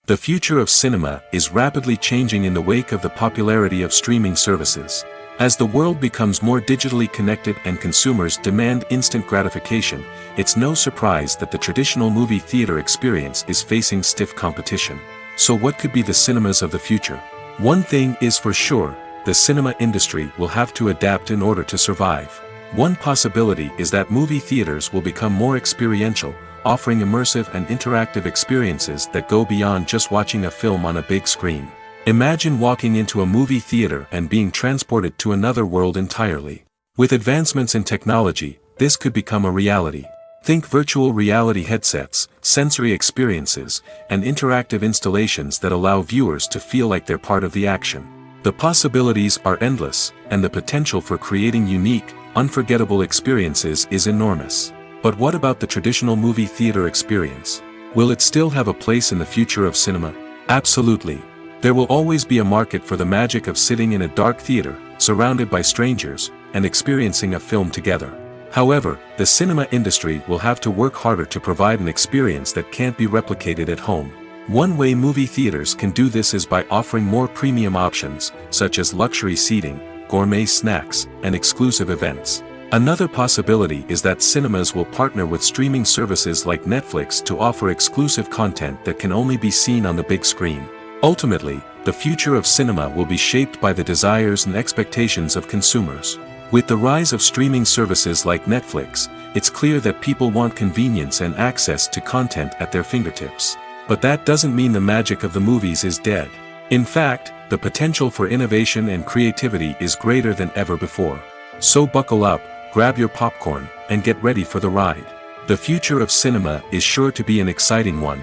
The future of cinema is rapidly changing in the wake of the popularity of streaming services. As the world becomes more digitally connected and consumers demand instant gratification, it's no surprise that the traditional movie theater experience is facing stiff competition. So what could be the cinemas of the future? One thing is for sure, the cinema industry will have to adapt in order to survive. One possibility is that movie theaters will become more experiential, offering immersive and interactive experiences that go beyond just watching a film on a big screen. Imagine walking into a movie theater and being transported to another world entirely. With advancements in technology, this could become a reality. Think virtual reality headsets, sensory experiences, and interactive installations that allow viewers to feel like they're part of the action. The possibilities are endless, and the potential for creating unique, unforgettable experiences is enormous. But what about the traditional movie theater experience? Will it still have a place in the future of cinema? Absolutely. There will always be a market for the magic of sitting in a dark theater, surrounded by strangers, and experiencing a film together. However, the cinema industry will have to work harder to provide an experience that can't be replicated at home. One way movie theaters can do this is by offering more premium options, such as luxury seating, gourmet snacks, and exclusive events. Another possibility is that cinemas will partner with streaming services like Netflix to offer exclusive content that can only be seen on the big screen. Ultimately, the future of cinema will be shaped by the desires and expectations of consumers. With the rise of streaming services like Netflix, it's clear that people want convenience and access to content at their fingertips. But that doesn't mean the magic of the movies is dead. In fact, the potential for innovation and creativity is greater than ever before. So buckle up, grab your popcorn, and get ready for the ride. The future of cinema is sure to be an exciting one.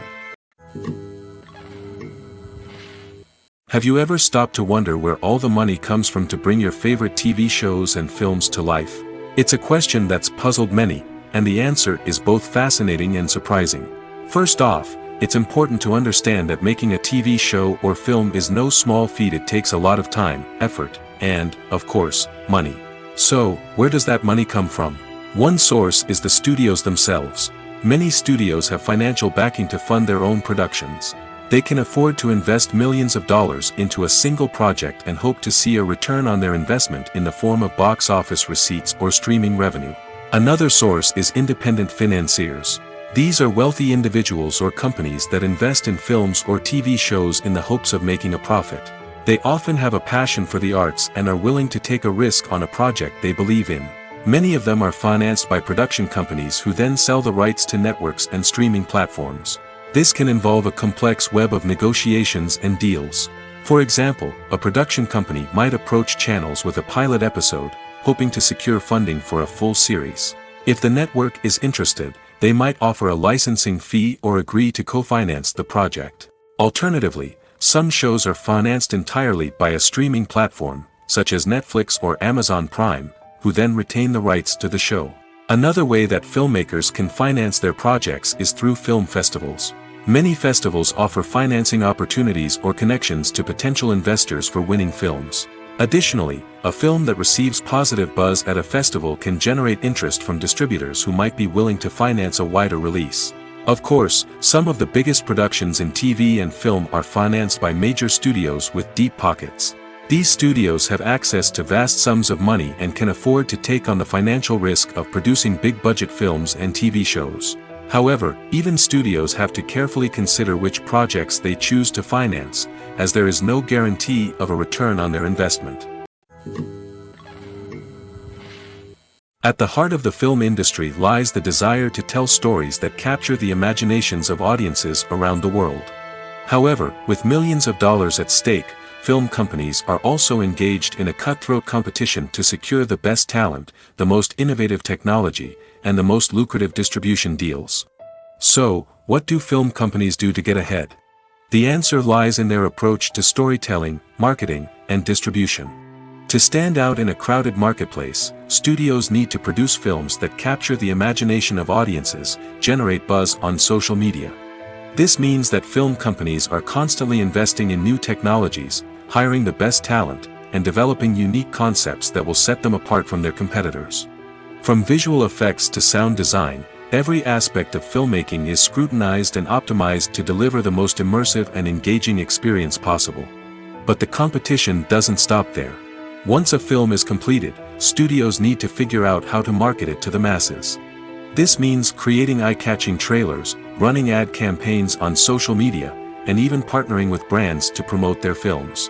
Have you ever stopped to wonder where all the money comes from to bring your favorite TV shows and films to life? It's a question that's puzzled many, and the answer is both fascinating and surprising. First off, it's important to understand that making a TV show or film is no small feat. It takes a lot of time, effort, and, of course, money. So, where does that money come from? One source is the studios themselves. Many studios have financial backing to fund their own productions. They can afford to invest millions of dollars into a single project and hope to see a return on their investment in the form of box office receipts or streaming revenue. Another source is independent financiers. These are wealthy individuals or companies that invest in films or TV shows in the hopes of making a profit. They often have a passion for the arts and are willing to take a risk on a project they believe in. Many of them are financed by production companies who then sell the rights to networks and streaming platforms. This can involve a complex web of negotiations and deals. For example, a production company might approach channels with a pilot episode, hoping to secure funding for a full series. If the network is interested, they might offer a licensing fee or agree to co-finance the project. Alternatively, some shows are financed entirely by a streaming platform, such as Netflix or Amazon Prime, who then retain the rights to the show. Another way that filmmakers can finance their projects is through film festivals. Many festivals offer financing opportunities or connections to potential investors for winning films. Additionally, a film that receives positive buzz at a festival can generate interest from distributors who might be willing to finance a wider release. Of course, some of the biggest productions in TV and film are financed by major studios with deep pockets. These studios have access to vast sums of money and can afford to take on the financial risk of producing big-budget films and TV shows. However, even studios have to carefully consider which projects they choose to finance, as there is no guarantee of a return on their investment. At the heart of the film industry lies the desire to tell stories that capture the imaginations of audiences around the world. However, with millions of dollars at stake, film companies are also engaged in a cutthroat competition to secure the best talent, the most innovative technology, and the most lucrative distribution deals. So, what do film companies do to get ahead? The answer lies in their approach to storytelling, marketing, and distribution. To stand out in a crowded marketplace, studios need to produce films that capture the imagination of audiences, generate buzz on social media. This means that film companies are constantly investing in new technologies, hiring the best talent, and developing unique concepts that will set them apart from their competitors. From visual effects to sound design, every aspect of filmmaking is scrutinized and optimized to deliver the most immersive and engaging experience possible. But the competition doesn't stop there. Once a film is completed, studios need to figure out how to market it to the masses. This means creating eye-catching trailers, running ad campaigns on social media, and even partnering with brands to promote their films.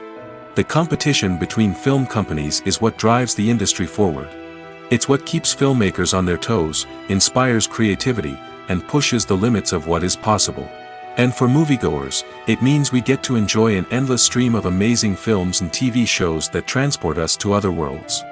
The competition between film companies is what drives the industry forward. It's what keeps filmmakers on their toes, inspires creativity, and pushes the limits of what is possible. And for moviegoers, it means we get to enjoy an endless stream of amazing films and TV shows that transport us to other worlds.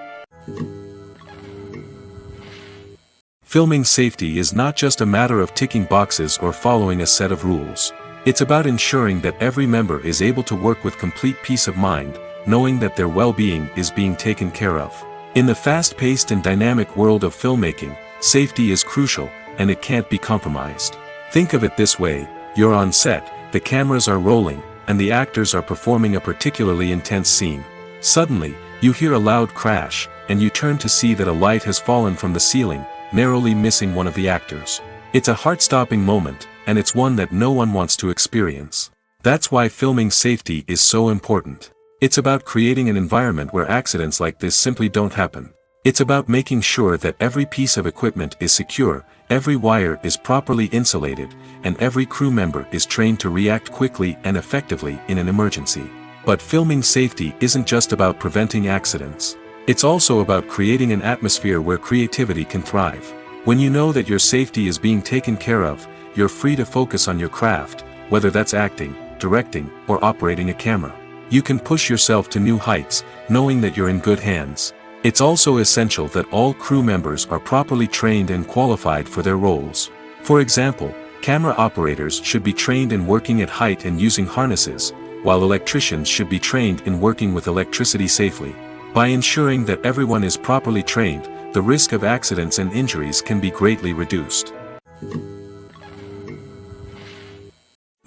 Filming safety is not just a matter of ticking boxes or following a set of rules. It's about ensuring that every member is able to work with complete peace of mind, knowing that their well-being is being taken care of. In the fast-paced and dynamic world of filmmaking, safety is crucial, and it can't be compromised. Think of it this way: you're on set, the cameras are rolling, and the actors are performing a particularly intense scene. Suddenly, you hear a loud crash, and you turn to see that a light has fallen from the ceiling, narrowly missing one of the actors. It's a heart-stopping moment, and it's one that no one wants to experience. That's why filming safety is so important. It's about creating an environment where accidents like this simply don't happen. It's about making sure that every piece of equipment is secure, every wire is properly insulated, and every crew member is trained to react quickly and effectively in an emergency. But filming safety isn't just about preventing accidents. It's also about creating an atmosphere where creativity can thrive. When you know that your safety is being taken care of, you're free to focus on your craft, whether that's acting, directing, or operating a camera. You can push yourself to new heights, knowing that you're in good hands. It's also essential that all crew members are properly trained and qualified for their roles. For example, camera operators should be trained in working at height and using harnesses, while electricians should be trained in working with electricity safely. By ensuring that everyone is properly trained, the risk of accidents and injuries can be greatly reduced.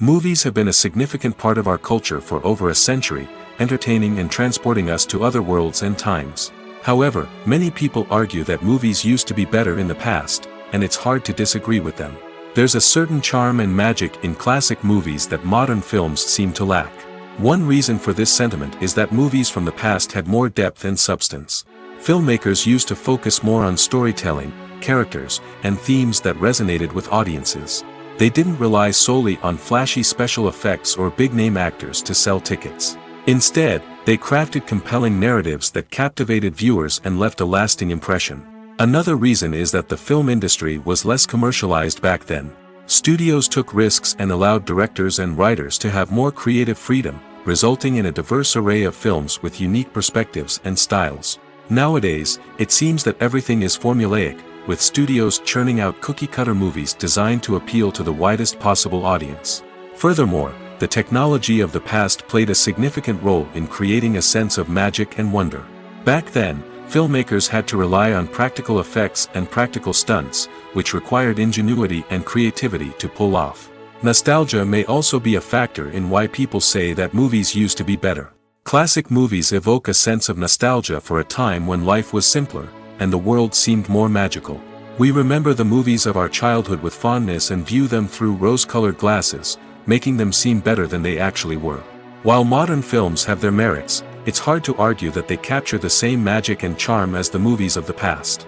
Movies have been a significant part of our culture for over a century, entertaining and transporting us to other worlds and times. However, many people argue that movies used to be better in the past, and it's hard to disagree with them. There's a certain charm and magic in classic movies that modern films seem to lack. One reason for this sentiment is that movies from the past had more depth and substance. Filmmakers used to focus more on storytelling, characters, and themes that resonated with audiences. They didn't rely solely on flashy special effects or big-name actors to sell tickets. Instead, they crafted compelling narratives that captivated viewers and left a lasting impression. Another reason is that the film industry was less commercialized back then. Studios took risks and allowed directors and writers to have more creative freedom, resulting in a diverse array of films with unique perspectives and styles. Nowadays, it seems that everything is formulaic, with studios churning out cookie-cutter movies designed to appeal to the widest possible audience. Furthermore, the technology of the past played a significant role in creating a sense of magic and wonder. Back then, filmmakers had to rely on practical effects and practical stunts, which required ingenuity and creativity to pull off. Nostalgia may also be a factor in why people say that movies used to be better. Classic movies evoke a sense of nostalgia for a time when life was simpler, and the world seemed more magical. We remember the movies of our childhood with fondness and view them through rose-colored glasses, making them seem better than they actually were. While modern films have their merits, it's hard to argue that they capture the same magic and charm as the movies of the past.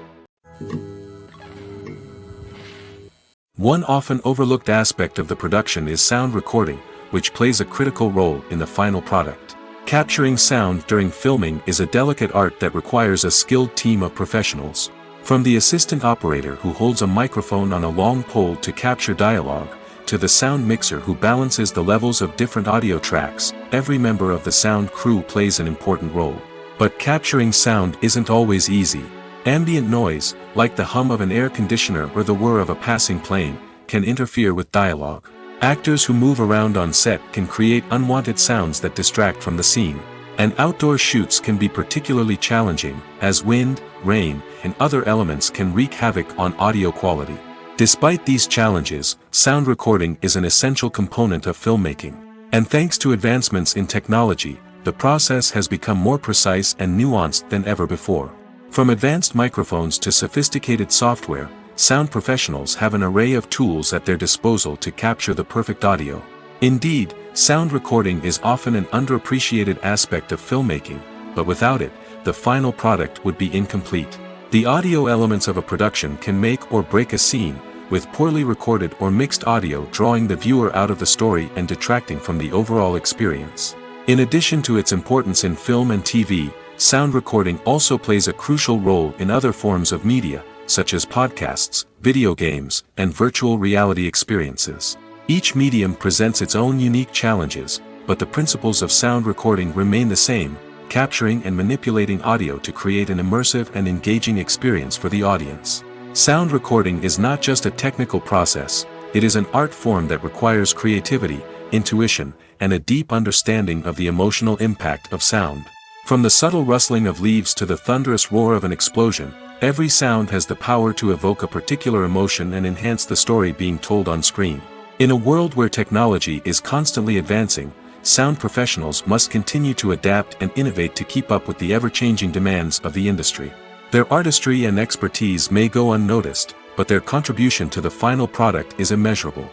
One often overlooked aspect of the production is sound recording, which plays a critical role in the final product. Capturing sound during filming is a delicate art that requires a skilled team of professionals. From the assistant operator who holds a microphone on a long pole to capture dialogue, to the sound mixer who balances the levels of different audio tracks, every member of the sound crew plays an important role. But capturing sound isn't always easy. Ambient noise, like the hum of an air conditioner or the whir of a passing plane, can interfere with dialogue. Actors who move around on set can create unwanted sounds that distract from the scene. And outdoor shoots can be particularly challenging, as wind, rain, and other elements can wreak havoc on audio quality. Despite these challenges, sound recording is an essential component of filmmaking. And thanks to advancements in technology, the process has become more precise and nuanced than ever before. From advanced microphones to sophisticated software, sound professionals have an array of tools at their disposal to capture the perfect audio. Indeed, sound recording is often an underappreciated aspect of filmmaking, but without it, the final product would be incomplete. The audio elements of a production can make or break a scene, with poorly recorded or mixed audio drawing the viewer out of the story and detracting from the overall experience. In addition to its importance in film and TV, sound recording also plays a crucial role in other forms of media, such as podcasts, video games, and virtual reality experiences. Each medium presents its own unique challenges, but the principles of sound recording remain the same, capturing and manipulating audio to create an immersive and engaging experience for the audience. Sound recording is not just a technical process, it is an art form that requires creativity, intuition, and a deep understanding of the emotional impact of sound. From the subtle rustling of leaves to the thunderous roar of an explosion, every sound has the power to evoke a particular emotion and enhance the story being told on screen. In a world where technology is constantly advancing, sound professionals must continue to adapt and innovate to keep up with the ever-changing demands of the industry. Their artistry and expertise may go unnoticed, but their contribution to the final product is immeasurable.